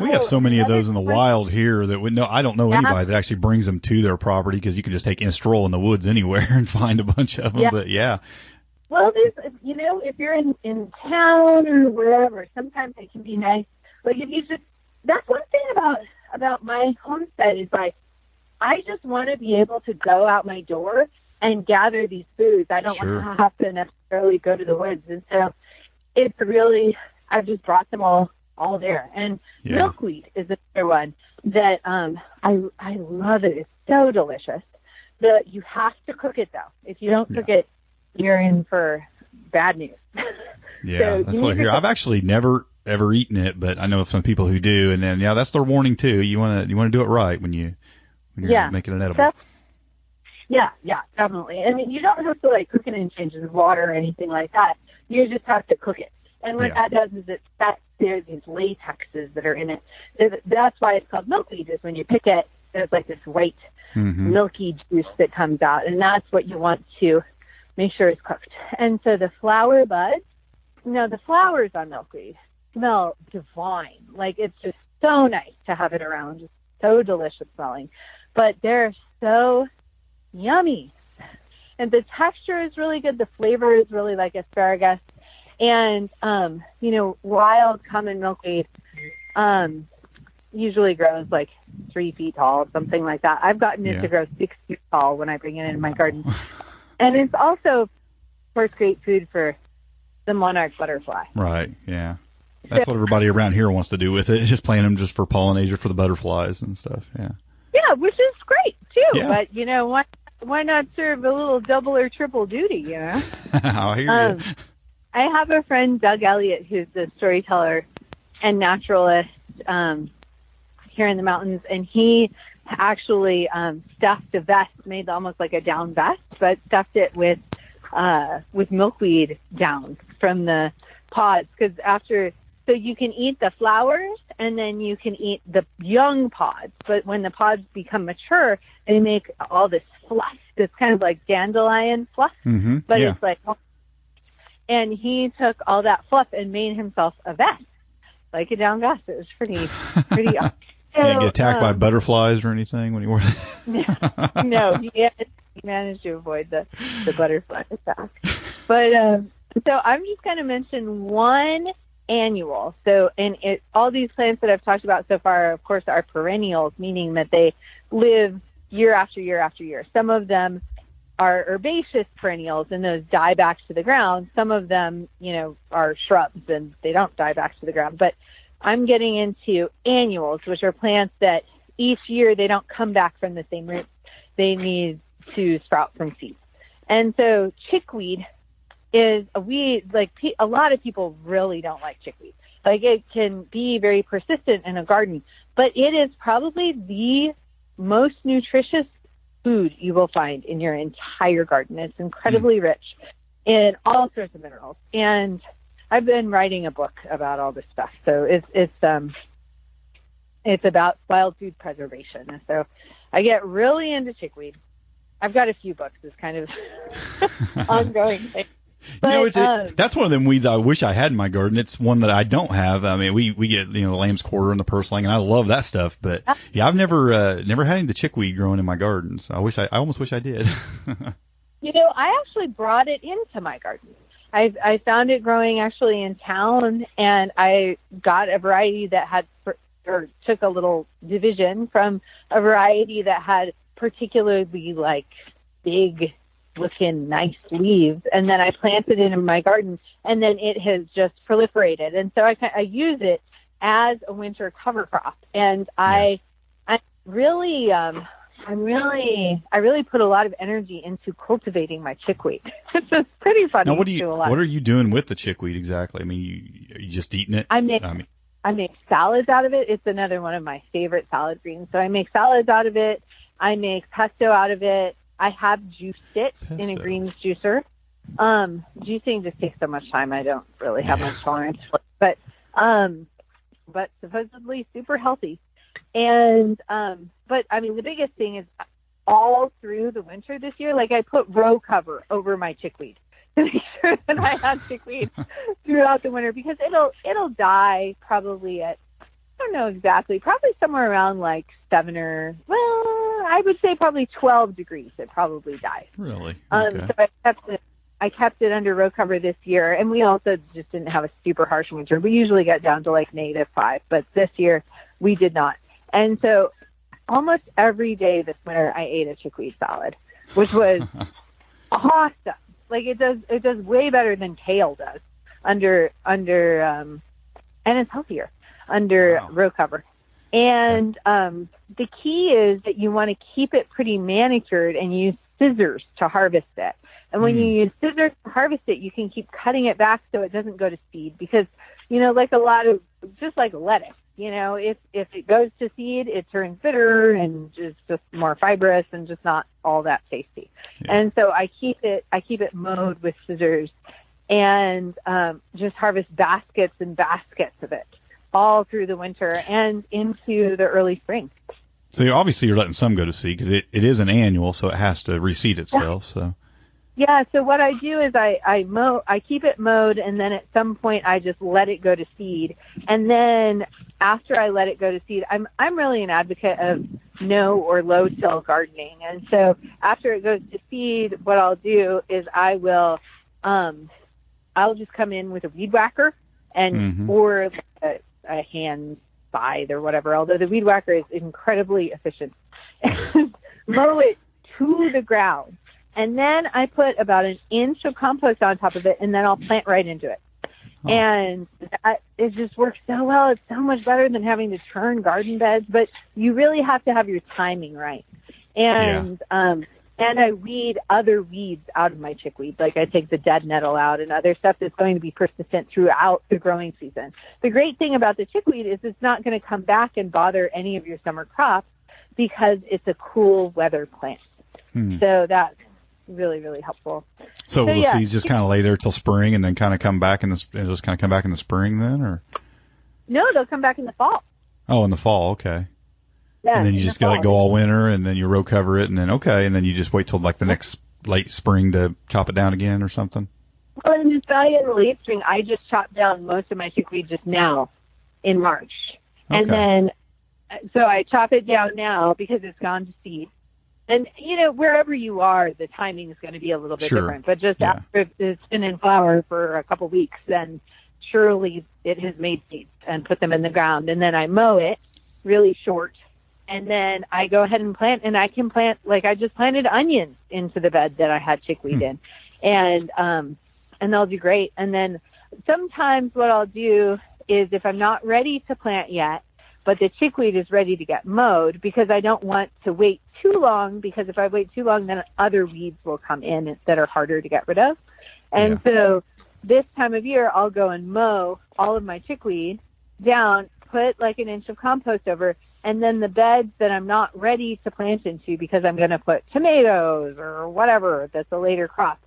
Speaker 5: We have so many of those in the wild here that I don't know anybody that actually brings them to their property, because you can just take a stroll in the woods anywhere and find a bunch of them. Yeah. But
Speaker 6: well, there's, if you're in town or wherever, sometimes it can be nice. Like if you that's one thing about my homestead is I just want to be able to go out my door and gather these foods. I don't want to have to necessarily go to the woods. And so it's really, I've just brought them all there. And milkweed is another one that I love it. It's so delicious. You have to cook it, though. If you don't cook it, you're in for bad news.
Speaker 5: Yeah, that's what I hear. I've actually never ever eaten it, but I know of some people who do, and then that's their warning too. You want to do it right when you're making it edible.
Speaker 6: Yeah, definitely. And you don't have to like cook it in changes of water or anything like that. You just have to cook it. And what that does is there's these latexes that are in it. That's why it's called milkweed, is when you pick it, there's like this white milky juice that comes out, and that's what you want to make sure is cooked. And so the flower buds, the flowers on milkweed smell divine. Like, it's just so nice to have it around. Just so delicious smelling. But they're so yummy. And the texture is really good. The flavor is really like asparagus. And, wild common milkweed usually grows like 3 feet tall, something like that. I've gotten it to grow 6 feet tall when I bring it in my garden. And it's also, of course, great food for the monarch butterfly.
Speaker 5: Right, yeah. That's what everybody around here wants to do with it, is just plant them just for pollination for the butterflies and stuff,
Speaker 6: Yeah, which is great, too.
Speaker 5: Yeah.
Speaker 6: But, why not serve a little double or triple duty,
Speaker 5: I hear you.
Speaker 6: I have a friend, Doug Elliott, who's a storyteller and naturalist here in the mountains, and he actually stuffed a vest, made almost like a down vest, but stuffed it with milkweed down from the pods, because so you can eat the flowers and then you can eat the young pods, but when the pods become mature, they make all this fluff. It's kind of like dandelion fluff, but it's like, and he took all that fluff and made himself a vest, like a down vest. It was pretty awesome.
Speaker 5: You didn't get attacked by butterflies or anything when you wore that?
Speaker 6: No, he managed to avoid the butterfly attack. But so I'm just going to mention one annual. So, all these plants that I've talked about so far, of course, are perennials, meaning that they live year after year after year. Some of them are herbaceous perennials, and those die back to the ground. Some of them, are shrubs, and they don't die back to the ground. But I'm getting into annuals, which are plants that each year they don't come back from the same roots. They need to sprout from seeds. And so chickweed is a weed, like a lot of people really don't like chickweed. Like, it can be very persistent in a garden, but it is probably the most nutritious food you will find in your entire garden. It's incredibly rich in all sorts of minerals. And I've been writing a book about all this stuff. So it's about wild food preservation. So I get really into chickweed. I've got a few books. It's kind of ongoing thing. But,
Speaker 5: that's one of them weeds I wish I had in my garden. It's one that I don't have. I mean, we get the lamb's quarter and the purslane, and I love that stuff. But I've never had any of the chickweed growing in my garden. So I almost wish I did.
Speaker 6: I actually brought it into my garden. I found it growing actually in town, and I got a variety that took a little division from a variety that had particularly like big looking nice leaves, and then I planted it in my garden, and then it has just proliferated, and so I use it as a winter cover crop, and I really put a lot of energy into cultivating my chickweed. It's pretty funny.
Speaker 5: Now, what are you doing with the chickweed exactly? I mean, you just eating it?
Speaker 6: I make salads out of it. It's another one of my favorite salad greens. So I make salads out of it. I make pesto out of it. I have juiced it in a greens juicer. Juicing just takes so much time. I don't really have much tolerance for it, but supposedly super healthy. And, but I mean, the biggest thing is all through the winter this year, like I put row cover over my chickweed to make sure that I have chickweed throughout the winter, because it'll die probably at, I don't know exactly, probably somewhere around like 7 or, I would say probably 12 degrees. It probably dies.
Speaker 5: Really? Okay.
Speaker 6: So I kept it under row cover this year, and we also just didn't have a super harsh winter. We usually get down to like -5, but this year we did not. And so almost every day this winter I ate a chickweed salad, which was awesome. Like it does way better than kale does. and it's healthier under row cover. And the key is that you want to keep it pretty manicured and use scissors to harvest it. And when you use scissors to harvest it, you can keep cutting it back so it doesn't go to seed. Because, like just like lettuce, if it goes to seed, it turns bitter and just more fibrous and just not all that tasty. Yeah. And so I keep it mowed with scissors and just harvest baskets and baskets of it all through the winter and into the early spring.
Speaker 5: So you're letting some go to seed because it is an annual, so it has to reseed itself. So.
Speaker 6: Yeah, so what I do is I keep it mowed, and then at some point I just let it go to seed. And then after I let it go to seed, I'm really an advocate of no or low till gardening. And so after it goes to seed, what I'll do is I'll just come in with a weed whacker or a hand scythe or whatever, although the weed whacker is incredibly efficient. Mow it to the ground. And then I put about an inch of compost on top of it, and then I'll plant right into it. Oh. And it just works so well. It's so much better than having to turn garden beds, but you really have to have your timing right. And I weed other weeds out of my chickweed. Like I take the dead nettle out and other stuff that's going to be persistent throughout the growing season. The great thing about the chickweed is it's not going to come back and bother any of your summer crops because it's a cool weather plant. So that's really, really helpful.
Speaker 5: So will the seeds just kind of lay there till spring and then kind of come back in the spring then, or?
Speaker 6: No, they'll come back in the fall.
Speaker 5: Oh, in the fall, okay.
Speaker 6: Yeah.
Speaker 5: And then you just let it go all winter, and then you row cover it, and then you just wait till like the next late spring to chop it down again or something.
Speaker 6: Well, in the late spring, I just chopped down most of my chickweed just now in March, and then so I chop it down now because it's gone to seed. And, wherever you are, the timing is going to be a little bit different. But just after it's been in flower for a couple weeks, then surely it has made seeds and put them in the ground. And then I mow it really short. And then I go ahead and plant. And I can plant, like I just planted onions into the bed that I had chickweed in. And they'll do great. And then sometimes what I'll do is if I'm not ready to plant yet, but the chickweed is ready to get mowed because I don't want to wait too long, because if I wait too long, then other weeds will come in that are harder to get rid of. And so this time of year, I'll go and mow all of my chickweed down, put like an inch of compost over, and then the beds that I'm not ready to plant into because I'm going to put tomatoes or whatever that's a later crop,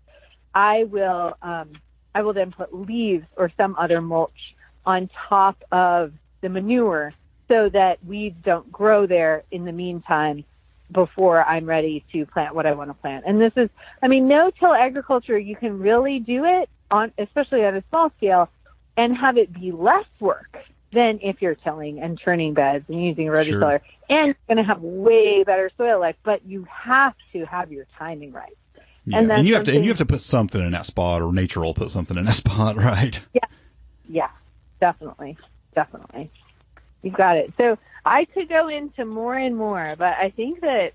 Speaker 6: I will then put leaves or some other mulch on top of the manure so that weeds don't grow there in the meantime before I'm ready to plant what I want to plant. And this is, no-till agriculture, you can really do it, especially on a small scale, and have it be less work than if you're tilling and turning beds and using a rototiller. And you're going to have way better soil life, but you have to have your timing right.
Speaker 5: Yeah. And you have to put something in that spot, or nature will put something in that spot, right?
Speaker 6: Yeah, definitely. You've got it. So I could go into more and more, but I think that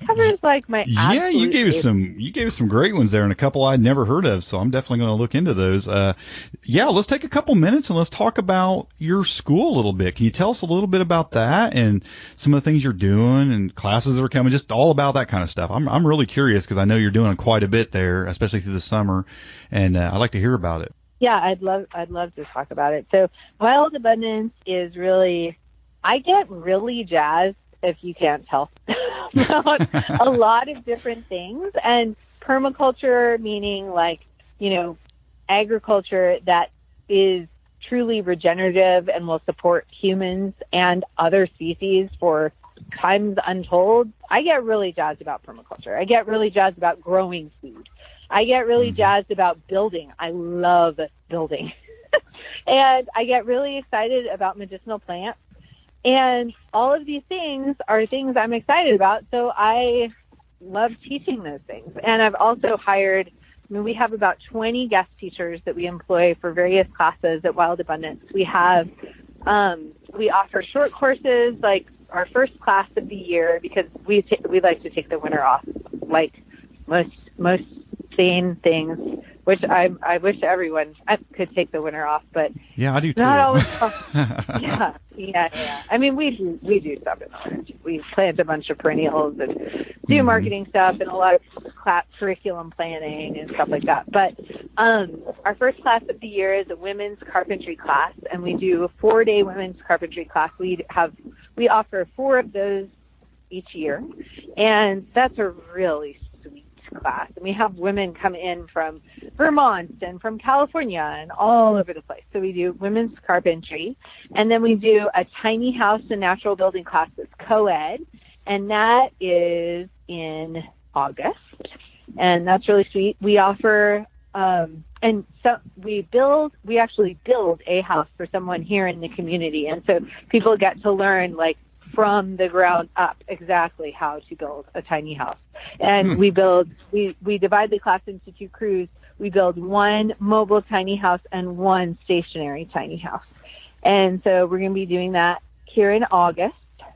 Speaker 6: covers like my absolute
Speaker 5: you gave us some great ones there, and a couple I'd never heard of. So I'm definitely going to look into those. Let's take a couple minutes and let's talk about your school a little bit. Can you tell us a little bit about that and some of the things you're doing and classes that are coming? Just all about that kind of stuff. I'm really curious because I know you're doing quite a bit there, especially through the summer, and I'd like to hear about it.
Speaker 6: Yeah, I'd love to talk about it. So Wild Abundance is really, I get really jazzed, if you can't tell, about a lot of different things. And permaculture, meaning like, agriculture that is truly regenerative and will support humans and other species for times untold. I get really jazzed about permaculture. I get really jazzed about growing food. I get really jazzed about building. I love building. And I get really excited about medicinal plants. And all of these things are things I'm excited about. So I love teaching those things. And I've also hired, we have about 20 guest teachers that we employ for various classes at Wild Abundance. We have, we offer short courses, like our first class of the year, because we like to take the winter off, like most sane things which I wish everyone could take the winter off, but
Speaker 5: yeah, I do too.
Speaker 6: not always. Yeah. I mean, we do stuff in the winter. We plant a bunch of perennials and do marketing stuff and a lot of curriculum planning and stuff like that. But our first class of the year is a women's carpentry class, and we do a 4-day women's carpentry class. We offer 4 of those each year, and that's a really sweet class. And we have women come in from Vermont and from California and all over the place. So we do women's carpentry, and then we do a tiny house and natural building class that's co-ed, and that is in August, and that's really sweet. We offer and so we actually build a house for someone here in the community, and so people get to learn from the ground up exactly how to build a tiny house. And we divide the class into 2 crews. We build 1 mobile tiny house and 1 stationary tiny house. And so we're going to be doing that here in August.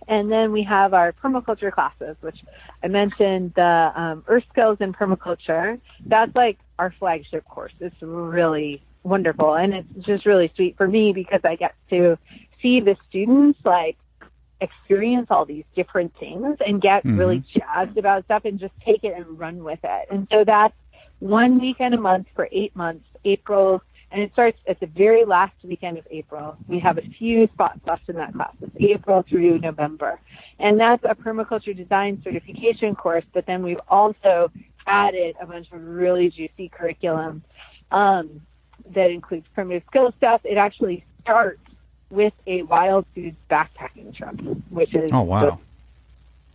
Speaker 6: And then we have our permaculture classes, which I mentioned, the earth skills and permaculture. That's our flagship course. It's really wonderful. And it's just really sweet for me because I get to see the students experience all these different things and get really jazzed about stuff and just take it and run with it. And so that's 1 weekend a month for 8 months, April, and it starts at the very last weekend of April. We have a few spots left in that class. It's April through November. And that's a permaculture design certification course, but then we've also added a bunch of really juicy curriculum that includes primitive skill stuff. It actually starts with a wild foods backpacking trip, which is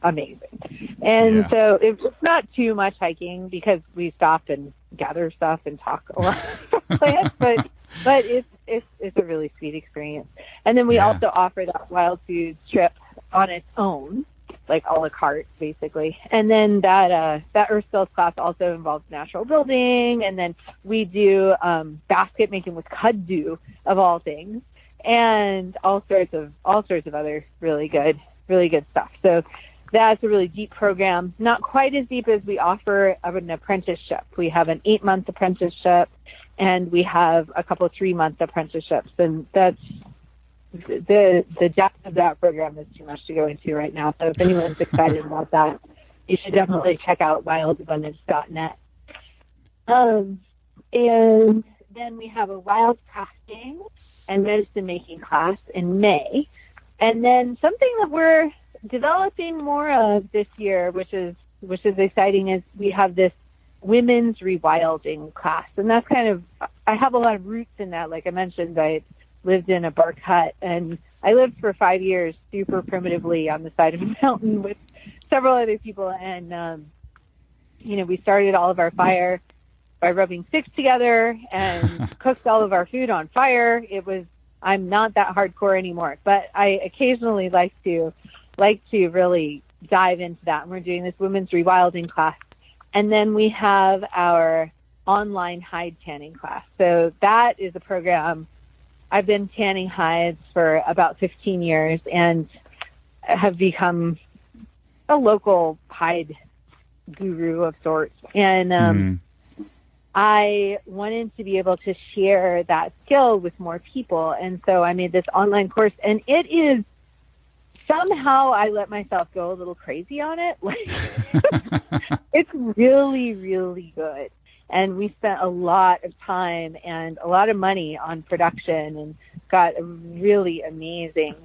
Speaker 6: amazing. And so it's not too much hiking because we stop and gather stuff and talk a lot about plants, but it's a really sweet experience. And then we also offer that wild foods trip on its own, a la carte, basically. And then that earth skills class also involves natural building, and then we do basket making with kudzu, of all things, and all sorts of other really good stuff. So that's a really deep program, not quite as deep as we offer an apprenticeship. We have an 8-month apprenticeship, and we have a couple of 3-month apprenticeships, and that's the depth of that program is too much to go into right now. So if anyone's excited about that, you should definitely check out wildabundance.net. And then we have a wild crafting and medicine making class in May. And then something that we're developing more of this year, which is exciting, is we have this women's rewilding class. And that's I have a lot of roots in that. Like I mentioned, I lived in a bark hut, and I lived for 5 years super primitively on the side of a mountain with several other people. And, we started all of our fire by rubbing sticks together and cooked all of our food on fire. I'm not that hardcore anymore, but I occasionally like to really dive into that. And we're doing this women's rewilding class. And then we have our online hide tanning class. So that is a program. I've been tanning hides for about 15 years and have become a local hide guru of sorts. And I wanted to be able to share that skill with more people. And so I made this online course, and it is somehow I let myself go a little crazy on it. It's really, really good. And we spent a lot of time and a lot of money on production and got a really amazing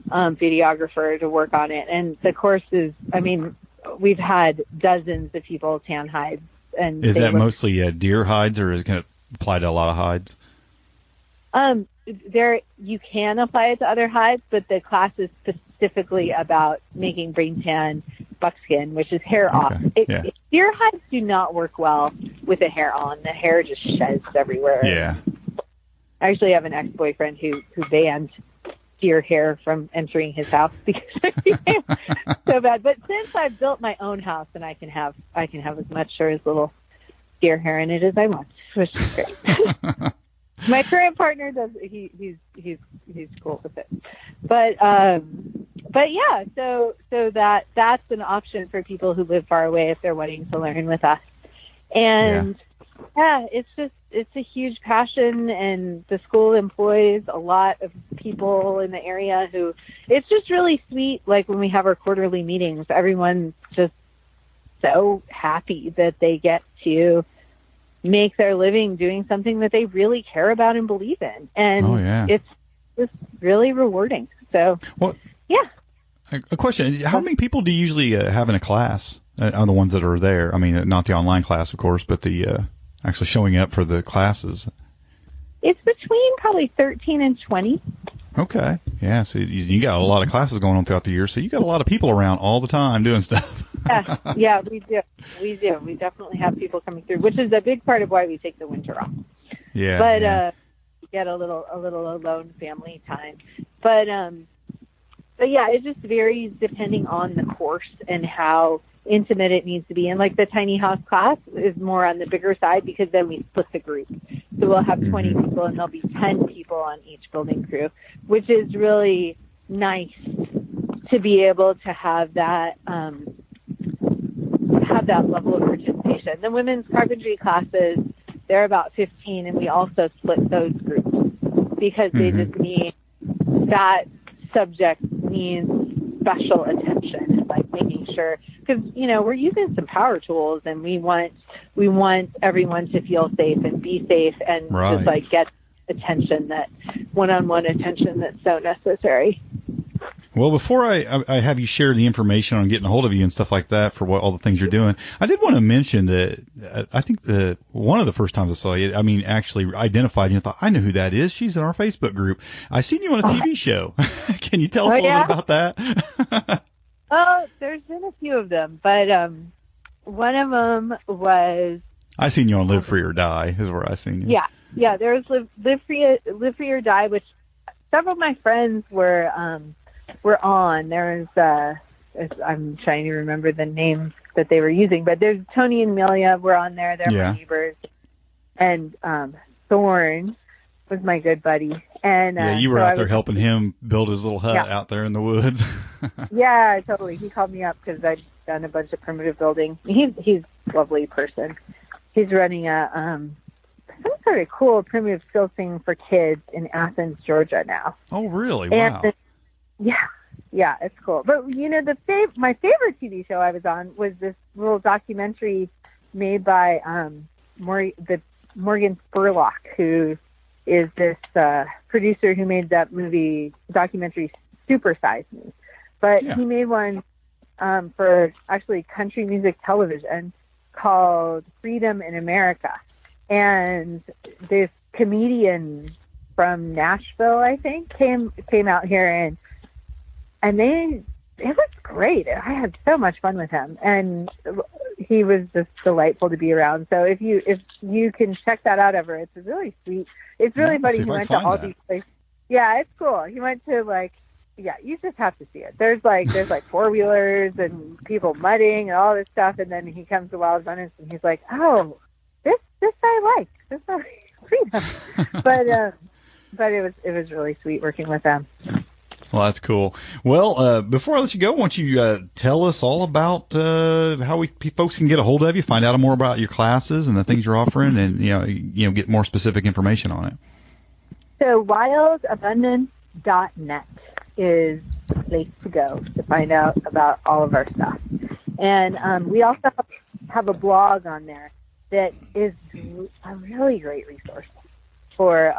Speaker 6: videographer to work on it. And the course is, we've had dozens of people tan hides. And
Speaker 5: is that mostly deer hides, or is it going to apply to a lot of hides? You can apply it to other hides, but the class is specifically about making brain tan buckskin, which is hair off. Deer hides do not work well with the hair on. The hair just sheds everywhere. Yeah.
Speaker 6: I actually have an ex-boyfriend who banned deer hair from entering his house because it became so bad. But since I've built my own house, and I can have as much or as little deer hair in it as I want, which is great. My current partner does. He's cool with it. But yeah, so that's an option for people who live far away if they're wanting to learn with us. And Yeah, it's a huge passion, and the school employs a lot of people in the area who, it's just really sweet. Like when we have our quarterly meetings, everyone's just so happy that they get to make their living doing something that they really care about and believe in. And it's just really rewarding. So, yeah.
Speaker 5: A question, how many people do you usually have in a class? Are the ones that are there? I mean, not the online class, of course, but the actually showing up for the classes.
Speaker 6: It's between probably 13 and 20.
Speaker 5: Okay. Yeah, so you got a lot of classes going on throughout the year, so you got a lot of people around all the time doing stuff.
Speaker 6: Yeah, we do. We do. We definitely have people coming through, which is a big part of why we take the winter off.
Speaker 5: Yeah.
Speaker 6: But we get a little alone family time. But yeah, it just varies depending on the course and how intimate it needs to be. And like the tiny house class is more on the bigger side because then we split the group. So we'll have 20 people and there'll be 10 people on each building crew, which is really nice to be able to have that level of participation. The women's carpentry classes, they're about 15, and we also split those groups because they just need, that subject needs special attention, like making sure, because we're using some power tools, and we want everyone to feel safe and be safe, and just like get attention, that one-on-one attention that's so necessary.
Speaker 5: Well, before I have you share the information on getting a hold of you and stuff like that for all the things you're doing, I did want to mention that I think one of the first times I saw you, actually identified you and thought, I know who that is. She's in our Facebook group. I seen you on a TV show. Can you tell us a little bit about that?
Speaker 6: Oh, there's been a few of them, but one of them was...
Speaker 5: I seen you on Live Free or Die is where I seen you.
Speaker 6: Yeah. There was Live Free or Die, which several of my friends were on. There was, I'm trying to remember the names that they were using, but there's Tony and Amelia were on there. They're my neighbors. And Thorne was my good buddy. And
Speaker 5: you were out there helping him build his little hut out there in the woods.
Speaker 6: Yeah, totally. He called me up because I'd done a bunch of primitive building. He's a lovely person. He's running some sort of cool primitive skills thing for kids in Athens, Georgia now.
Speaker 5: Oh, really? Wow.
Speaker 6: And yeah, it's cool. But my favorite TV show I was on was this little documentary made by Morgan Spurlock, who is this producer who made that documentary Super Size Me. But he made one for actually country music television called Freedom in America. And this comedian from Nashville, I think, came out here, and it was great. I had so much fun with him, and he was just delightful to be around. So if you can check that out ever, it's really sweet. It's really funny. He went to all these places. Yeah, it's cool. He went to you just have to see it. There's 4-wheelers and people mudding and all this stuff, and then he comes to Wild Abundance and he's like, oh, this I like. This I freedom. But it was really sweet working with them.
Speaker 5: Well, that's cool. Well, before I let you go, why don't you tell us all about how folks can get a hold of you, find out more about your classes and the things you're offering, and get more specific information on it.
Speaker 6: So wildabundance.net is the place to go to find out about all of our stuff. And we also have a blog on there that is a really great resource for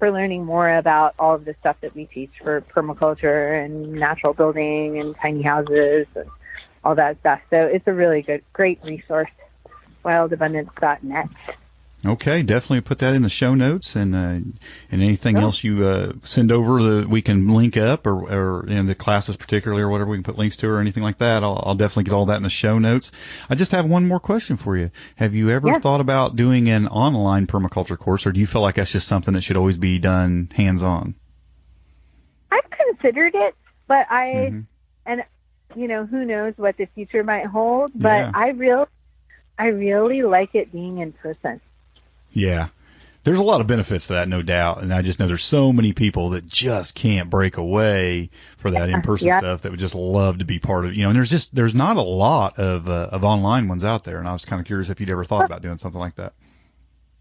Speaker 6: learning more about all of the stuff that we teach for permaculture and natural building and tiny houses and all that stuff. So it's a really great resource, wildabundance.net.
Speaker 5: Okay, definitely put that in the show notes, and anything else you send over that we can link up, or in the classes particularly, or whatever we can put links to, or anything like that. I'll definitely get all that in the show notes. I just have one more question for you. Have you ever thought about doing an online permaculture course, or do you feel like that's just something that should always be done hands-on?
Speaker 6: I've considered it, but and who knows what the future might hold, but I really like it being in person.
Speaker 5: Yeah, There's a lot of benefits to that, no doubt. And I just know there's so many people that just can't break away for that in-person stuff that would just love to be part of, and there's not a lot of online ones out there. And I was kind of curious if you'd ever thought about doing something like that.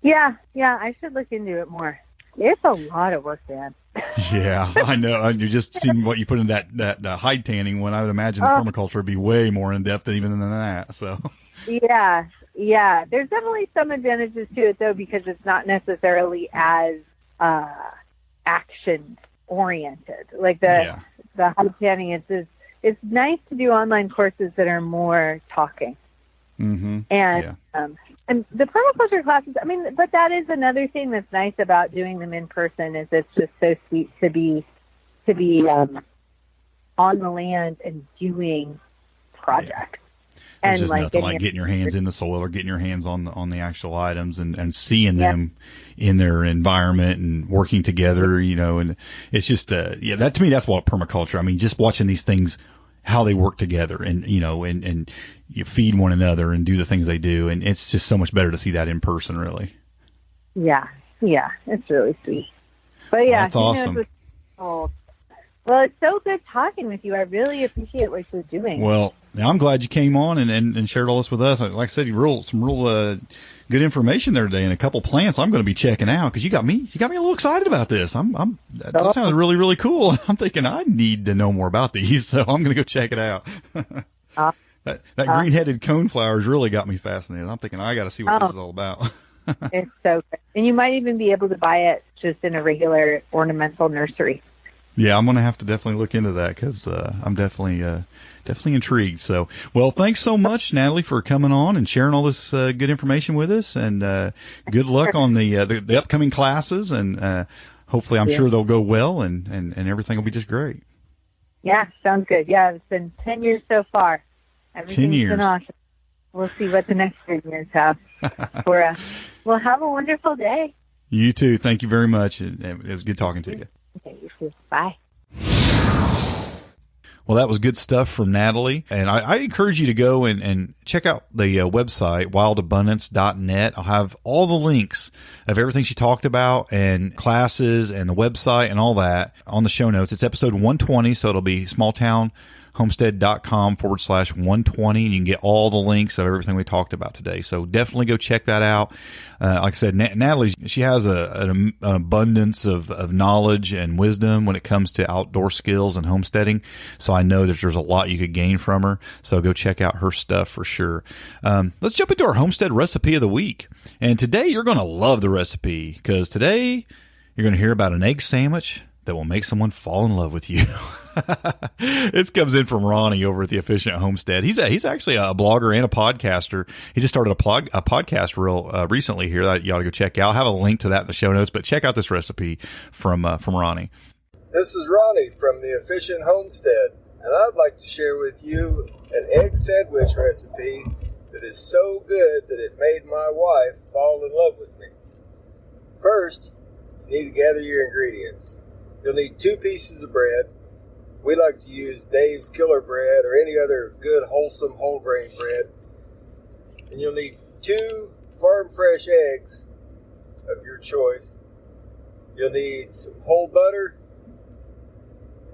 Speaker 6: Yeah, I should look into it more. It's a lot of work, Dan.
Speaker 5: Yeah, I know. You just seen what you put in that hide tanning one. I would imagine the permaculture would be way more in depth even than that. So.
Speaker 6: Yeah. There's definitely some advantages to it though, because it's not necessarily as action oriented. Like the hide tanning, it's nice to do online courses that are more talking. Mm-hmm. And the permaculture classes, but that is another thing that's nice about doing them in person, is it's just so sweet to be on the land and doing projects.
Speaker 5: There's just nothing like getting your hands in the soil or getting your hands on the actual items and seeing them in their environment and working together, and it's just, that to me, that's what permaculture, just watching these things, how they work together and and you feed one another and do the things they do. And it's just so much better to see that in person, really. Yeah.
Speaker 6: It's really sweet. But
Speaker 5: that's awesome.
Speaker 6: Well, it's so good talking with you. I really appreciate what you're doing.
Speaker 5: Well, I'm glad you came on and shared all this with us. Like I said, some real good information there today, and a couple plants I'm going to be checking out, because you got me a little excited about this. That sounded really, really cool. I'm thinking I need to know more about these, so I'm going to go check it out. That green-headed coneflower's really got me fascinated. I'm thinking I got to see what this is all about.
Speaker 6: It's so good. And you might even be able to buy it just in a regular ornamental nursery.
Speaker 5: Yeah, I'm going to have to definitely look into that, because I'm definitely intrigued. So, well, thanks so much, Natalie, for coming on and sharing all this good information with us. And good luck on the upcoming classes. And hopefully, I'm sure they'll go well, and everything will be just great. Yeah,
Speaker 6: sounds good. Yeah, it's been 10 years so far.
Speaker 5: 10 years.
Speaker 6: Been awesome. We'll see what the next 10 years have for us. Well, have a wonderful day.
Speaker 5: You too. Thank you very much. It was good talking to you.
Speaker 6: Okay, you too. Bye.
Speaker 5: Well, that was good stuff from Natalie. And I encourage you to go and check out the website, wildabundance.net. I'll have all the links of everything she talked about and classes and the website and all that on the show notes. It's episode 120, so it'll be smalltownhomestead.com/120. And you can get all the links of everything we talked about today. So definitely go check that out. Like I said, Natalie, she has an abundance of knowledge and wisdom when it comes to outdoor skills and homesteading. So I know that there's a lot you could gain from her. So go check out her stuff for sure. Let's jump into our homestead recipe of the week. And today you're going to love the recipe, because today you're going to hear about an egg sandwich that will make someone fall in love with you. This comes in from Ronnie over at the Efficient Homestead. He's actually a blogger and a podcaster. He just started a podcast recently here that you ought to go check out. I'll have a link to that in the show notes, but check out this recipe from Ronnie.
Speaker 7: This is Ronnie from the Efficient Homestead, and I'd like to share with you an egg sandwich recipe that is so good that it made my wife fall in love with me. First, you need to gather your ingredients. You'll need 2 pieces of bread. We like to use Dave's Killer Bread or any other good, wholesome, whole grain bread. And you'll need 2 farm fresh eggs of your choice. You'll need some whole butter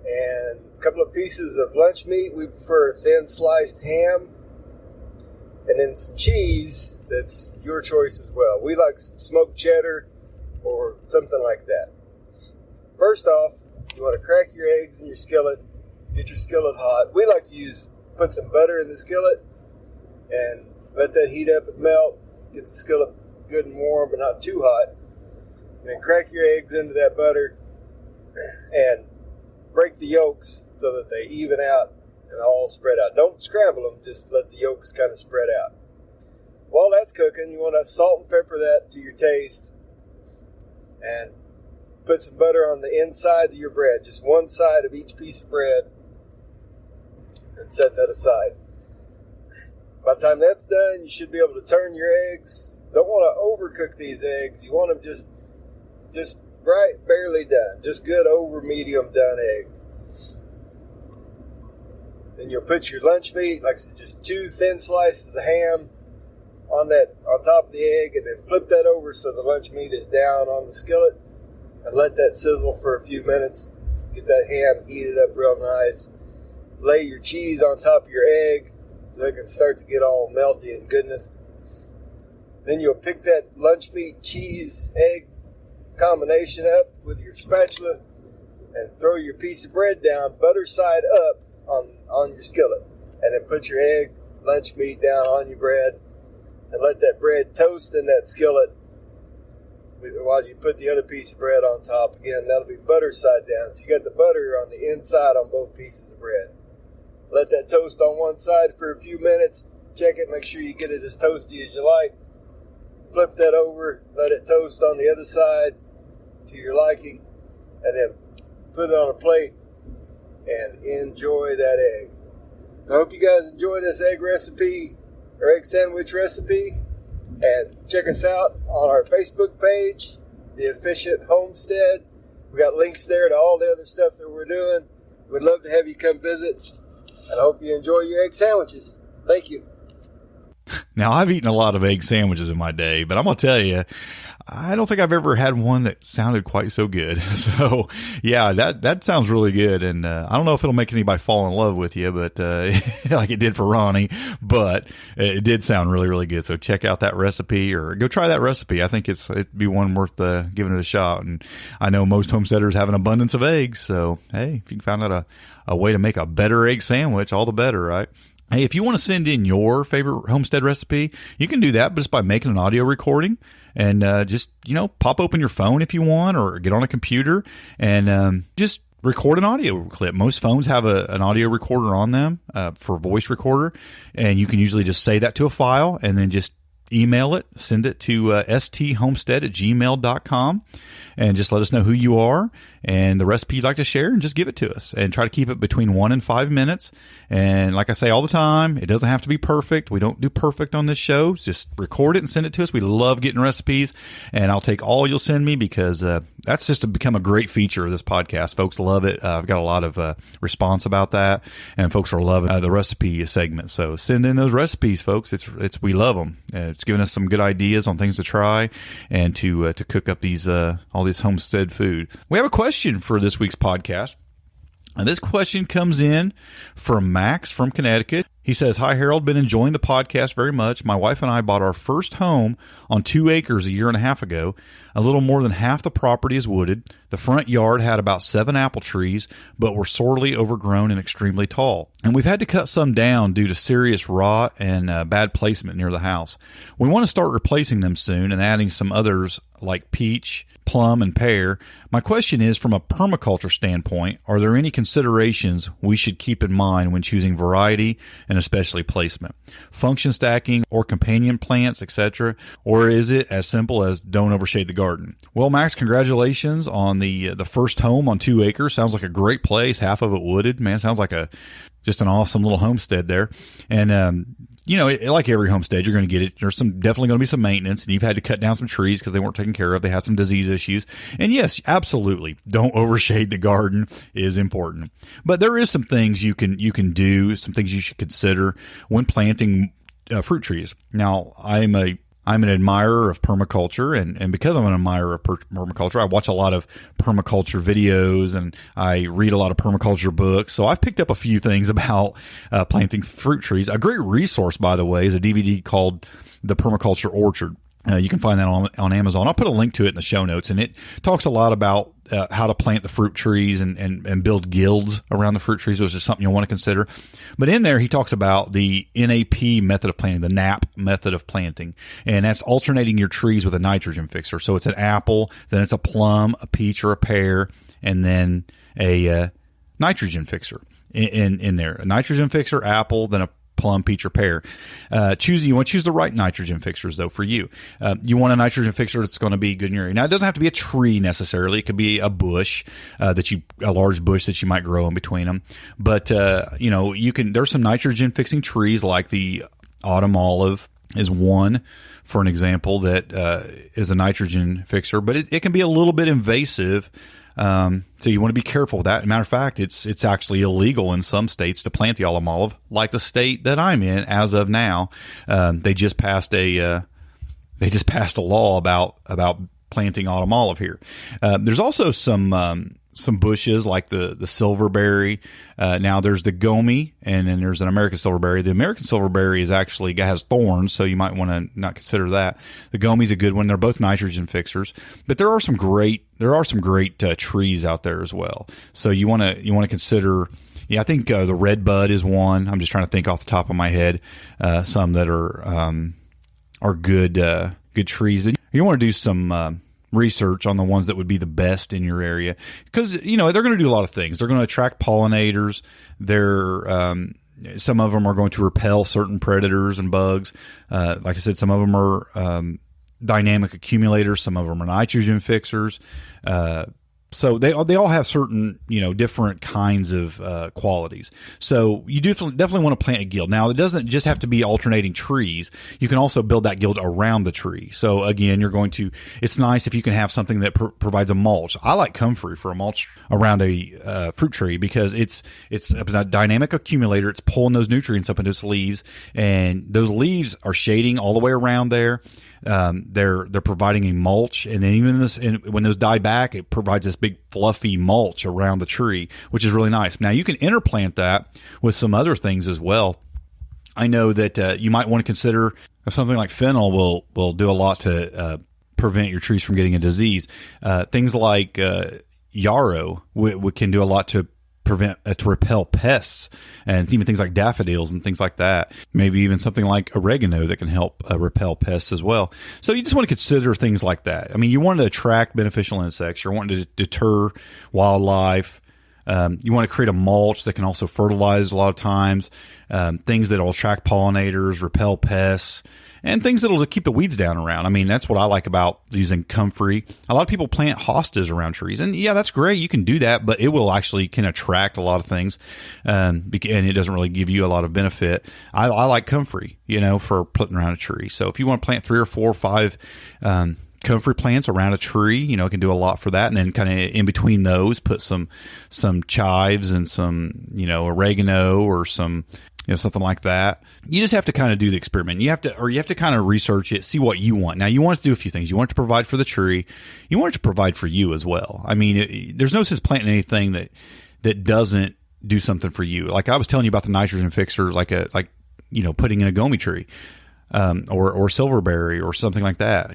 Speaker 7: and a couple of pieces of lunch meat. We prefer thin sliced ham. And then some cheese that's your choice as well. We like some smoked cheddar or something like that. First off, you want to crack your eggs in your skillet. Get your skillet hot. We like to put some butter in the skillet and let that heat up and melt. Get the skillet good and warm, but not too hot. And then crack your eggs into that butter and break the yolks so that they even out and all spread out. Don't scramble them, just let the yolks kind of spread out. While that's cooking, you want to salt and pepper that to your taste and put some butter on the inside of your bread, just one side of each piece of bread, and set that aside. By the time that's done, you should be able to turn your eggs. Don't want to overcook these eggs. You want them just right, barely done. Just good over medium done eggs. Then you'll put your lunch meat, like I said, just 2 thin slices of ham on top of the egg, and then flip that over so the lunch meat is down on the skillet, and let that sizzle for a few minutes. Get that ham heated up real nice. Lay your cheese on top of your egg so it can start to get all melty and goodness. Then you'll pick that lunch meat cheese egg combination up with your spatula and throw your piece of bread down, butter side up on your skillet. And then put your egg, lunch meat down on your bread and let that bread toast in that skillet while you put the other piece of bread on top. Again, that'll be butter side down. So you got the butter on the inside on both pieces of bread. Let that toast on one side for a few minutes. Check it, make sure you get it as toasty as you like. Flip that over, let it toast on the other side to your liking, and then put it on a plate and enjoy that egg. So I hope you guys enjoy this egg recipe or egg sandwich recipe, and check us out on our Facebook page, The Efficient Homestead. We got links there to all the other stuff that we're doing. We'd love to have you come visit, and I hope you enjoy your egg sandwiches. Thank you.
Speaker 5: Now, I've eaten a lot of egg sandwiches in my day, but I'm going to tell you, I don't think I've ever had one that sounded quite so good. So, yeah, that sounds really good. And I don't know if it'll make anybody fall in love with you, but like it did for Ronnie, but it did sound really, really good. So check out that recipe or go try that recipe. I think it'd be one worth giving it a shot. And I know most homesteaders have an abundance of eggs. So, hey, if you can find out a way to make a better egg sandwich, all the better, right? Hey, if you want to send in your favorite homestead recipe, you can do that just by making an audio recording and just, pop open your phone if you want or get on a computer and just record an audio clip. Most phones have an audio recorder on them for voice recorder, and you can usually just say that to a file and then just email it, send it to sthomestead@gmail.com, and just let us know who you are and the recipe you'd like to share, and just give it to us. And try to keep it between 1 and 5 minutes. And like I say all the time, it doesn't have to be perfect. We don't do perfect on this show. Just record it and send it to us. We love getting recipes, and I'll take all you'll send me because that's just become a great feature of this podcast. Folks love it. I've got a lot of response about that, and folks are loving the recipe segment. So send in those recipes, folks. We love them. It's giving us some good ideas on things to try and to cook up all this homestead food. We have a question for this week's podcast. And this question comes in from Max from Connecticut. He says, "Hi, Harold. Been enjoying the podcast very much. My wife and I bought our first home on 2 acres a year and a half ago. A little more than half the property is wooded. The front yard had about 7 apple trees, but were sorely overgrown and extremely tall. And we've had to cut some down due to serious rot and bad placement near the house. We want to start replacing them soon and adding some others like peach, plum, and pear. My question is, from a permaculture standpoint, are there any considerations we should keep in mind when choosing variety and especially placement? Function stacking or companion plants, etc.? Or is it as simple as don't overshade the garden?" Well, Max, congratulations on the first home on 2 acres. Sounds like a great place. Half of it wooded. Man, sounds like just an awesome little homestead there. And, like every homestead, you're going to get it. There's definitely going to be some maintenance, and you've had to cut down some trees because they weren't taken care of. They had some disease issues. And yes, absolutely, don't overshade the garden is important. But there is some things you can do, some things you should consider when planting fruit trees. Now, I'm an admirer of permaculture, and because I'm an admirer of permaculture, I watch a lot of permaculture videos and I read a lot of permaculture books. So I've picked up a few things about planting fruit trees. A great resource, by the way, is a DVD called The Permaculture Orchard. You can find that on Amazon. I'll put a link to it in the show notes, and it talks a lot about how to plant the fruit trees and build guilds around the fruit trees, which is something you'll want to consider. But in there, he talks about the NAP method of planting, the NAP method of planting, and that's alternating your trees with a nitrogen fixer. So it's an apple, then it's a plum, a peach, or a pear, and then a nitrogen fixer in there. A nitrogen fixer, apple, then a plum, peach, or pear. You want to choose the right nitrogen fixers, though, for you. You want a nitrogen fixer that's going to be good in your area. Now, it doesn't have to be a tree necessarily. It could be a bush, a large bush that you might grow in between them. But, there's some nitrogen fixing trees like the autumn olive is one, for an example, that is a nitrogen fixer. But it can be a little bit invasive So you want to be careful with that. Matter of fact, it's actually illegal in some states to plant the autumn olive, like the state that I'm in as of now. They just passed a law about planting autumn olive here. There's also some bushes like the silverberry. Now there's the Goji, and then there's an American silverberry. The American silverberry has thorns, so you might want to not consider that. The Goji's a good one. They're both nitrogen fixers, but there are some great trees out there as well. So you want to consider. Yeah, I think the red bud is one. I'm just trying to think off the top of my head. Some that are good trees. You want to do some research on the ones that would be the best in your area, because they're going to do a lot of things. They're going to attract pollinators. Some of them are going to repel certain predators and bugs. Like I said, some of them are dynamic accumulators. Some of them are nitrogen fixers. So they all have certain, different kinds of qualities. So you definitely want to plant a guild. Now, it doesn't just have to be alternating trees. You can also build that guild around the tree. So again, it's nice if you can have something that provides a mulch. I like comfrey for a mulch around a fruit tree, because it's a dynamic accumulator. It's pulling those nutrients up into its leaves, and those leaves are shading all the way around there. They're providing a mulch, and then when those die back, it provides this big fluffy mulch around the tree, which is really nice. Now you can interplant that with some other things as well. I know that you might want to consider something like fennel will do a lot to prevent your trees from getting a disease. Things like yarrow can do a lot to repel pests, and even things like daffodils and things like that. Maybe even something like oregano that can help repel pests as well. So you just want to consider things like that. I mean, you want to attract beneficial insects. You're wanting to deter wildlife. You want to create a mulch that can also fertilize a lot of times. Things that will attract pollinators, repel pests, and things that will keep the weeds down around. I mean, that's what I like about using comfrey. A lot of people plant hostas around trees, and yeah, that's great. You can do that, but it can attract a lot of things, and it doesn't really give you a lot of benefit. I like comfrey, for putting around a tree. So if you want to plant 3 or 4 or 5 comfrey plants around a tree, it can do a lot for that. And then kind of in between those, put some chives and some, oregano or some, something like that. You just have to kind of do the experiment. You have to kind of research it, see what you want. Now, you want it to do a few things. You want it to provide for the tree. You want it to provide for you as well. I mean, there's no sense planting anything that doesn't do something for you. Like I was telling you about the nitrogen fixer, putting in a Goji tree. Or silverberry or something like that.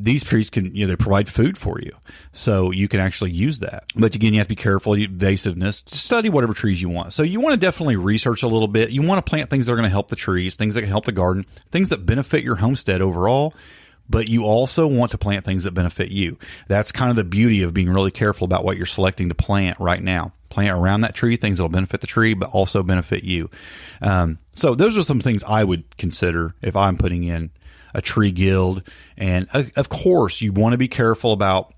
Speaker 5: These trees can, they provide food for you. So you can actually use that. But again, you have to be careful, invasiveness. Study whatever trees you want. So you want to definitely research a little bit. You want to plant things that are going to help the trees, things that can help the garden, things that benefit your homestead overall. But you also want to plant things that benefit you. That's kind of the beauty of being really careful about what you're selecting to plant right now. Plant around that tree things that will benefit the tree, but also benefit you. So those are some things I would consider if I'm putting in a tree guild. And of course, you want to be careful about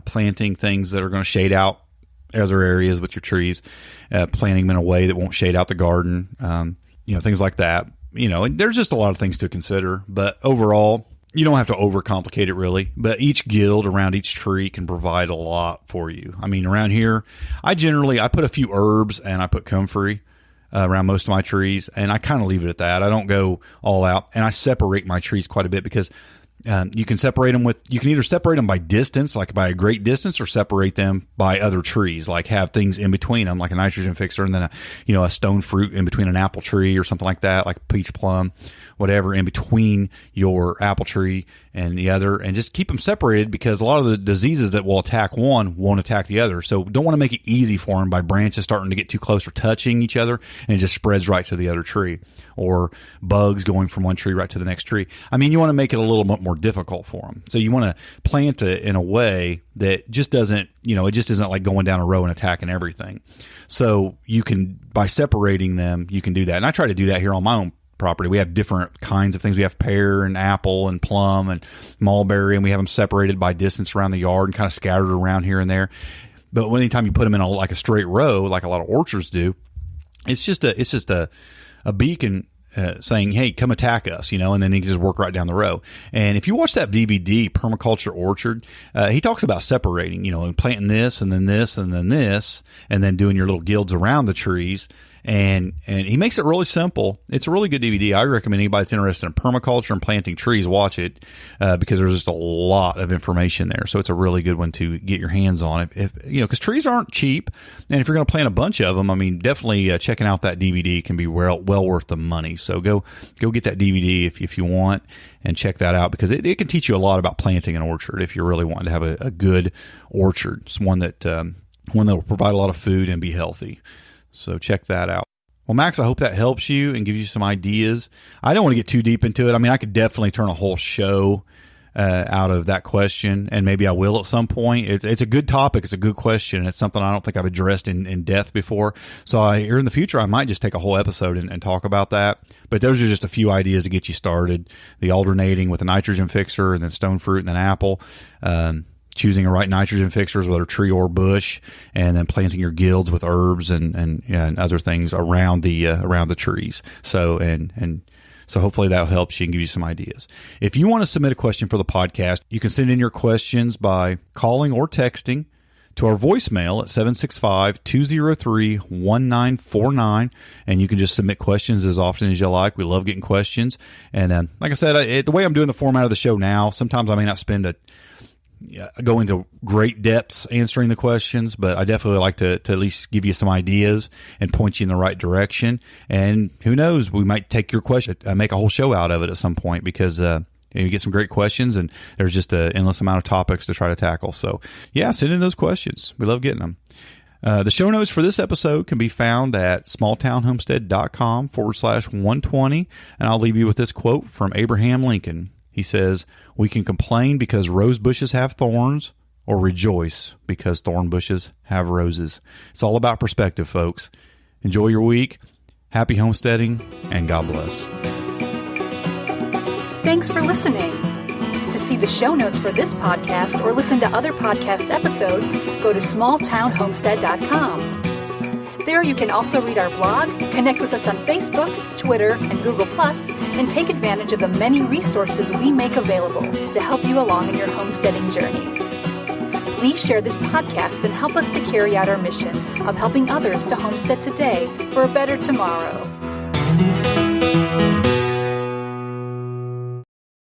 Speaker 5: planting things that are going to shade out other areas with your trees, planting them in a way that won't shade out the garden, things like that. And there's just a lot of things to consider. But overall, you don't have to overcomplicate it really, but each guild around each tree can provide a lot for you. I mean, around here, I put a few herbs and I put comfrey around most of my trees, and I kind of leave it at that. I don't go all out, and I separate my trees quite a bit because you can either separate them by distance, like by a great distance, or separate them by other trees, like have things in between them, like a nitrogen fixer, and then a stone fruit in between an apple tree or something like that, like peach plum, whatever, in between your apple tree and the other, and just keep them separated, because a lot of the diseases that will attack one won't attack the other. So don't want to make it easy for them by branches starting to get too close or touching each other, and it just spreads right to the other tree, or bugs going from one tree right to the next tree. I mean, you want to make it a little bit more difficult for them. So you want to plant it in a way that just doesn't, it just isn't like going down a row and attacking everything. So you can, by separating them, you can do that. And I try to do that here on my own property. We have different kinds of things. We have pear and apple and plum and mulberry, and we have them separated by distance around the yard and kind of scattered around here and there. But anytime you put them in a straight row, like a lot of orchards do, it's just a beacon saying, hey, come attack us, and then he can just work right down the row. And if you watch that DVD, Permaculture Orchard, he talks about separating, and planting this and then this and then this, and then doing your little guilds around the trees. And he makes it really simple. It's a really good DVD. I recommend anybody that's interested in permaculture and planting trees watch it because there's just a lot of information there. So it's a really good one to get your hands on. Because trees aren't cheap, and if you're going to plant a bunch of them, I mean, definitely checking out that DVD can be well worth the money. So go get that DVD if you want and check that out because it can teach you a lot about planting an orchard if you're really wanting to have a good orchard. It's one that will provide a lot of food and be healthy. So check that out. Well, Max, I hope that helps you and gives you some ideas. I don't want to get too deep into it. I mean, I could definitely turn a whole show out of that question, and maybe I will at some point. It's a good topic. It's a good question. It's something I don't think I've addressed in depth before. So here in the future, I might just take a whole episode and talk about that. But those are just a few ideas to get you started. The alternating with a nitrogen fixer and then stone fruit and then apple. Choosing the right nitrogen fixers, whether tree or bush, and then planting your guilds with herbs and other things around the trees. So so hopefully that helps you and give you some ideas. If you want to submit a question for the podcast, you can send in your questions by calling or texting to our voicemail at 765-203-1949, and you can just submit questions as often as you like. We love getting questions. And like I said, the way I'm doing the format of the show now, sometimes I may not go into great depths answering the questions, but I definitely like to at least give you some ideas and point you in the right direction. And who knows, we might take your question, make a whole show out of it at some point because you get some great questions and there's just an endless amount of topics to try to tackle. So yeah, send in those questions. We love getting them. The show notes for this episode can be found at smalltownhomestead.com/120. And I'll leave you with this quote from Abraham Lincoln. He says, "We can complain because rose bushes have thorns or rejoice because thorn bushes have roses." It's all about perspective, folks. Enjoy your week. Happy homesteading, and God bless.
Speaker 8: Thanks for listening. To see the show notes for this podcast or listen to other podcast episodes, go to smalltownhomestead.com. There you can also read our blog, connect with us on Facebook, Twitter, and Google+, and take advantage of the many resources we make available to help you along in your homesteading journey. Please share this podcast and help us to carry out our mission of helping others to homestead today for a better tomorrow.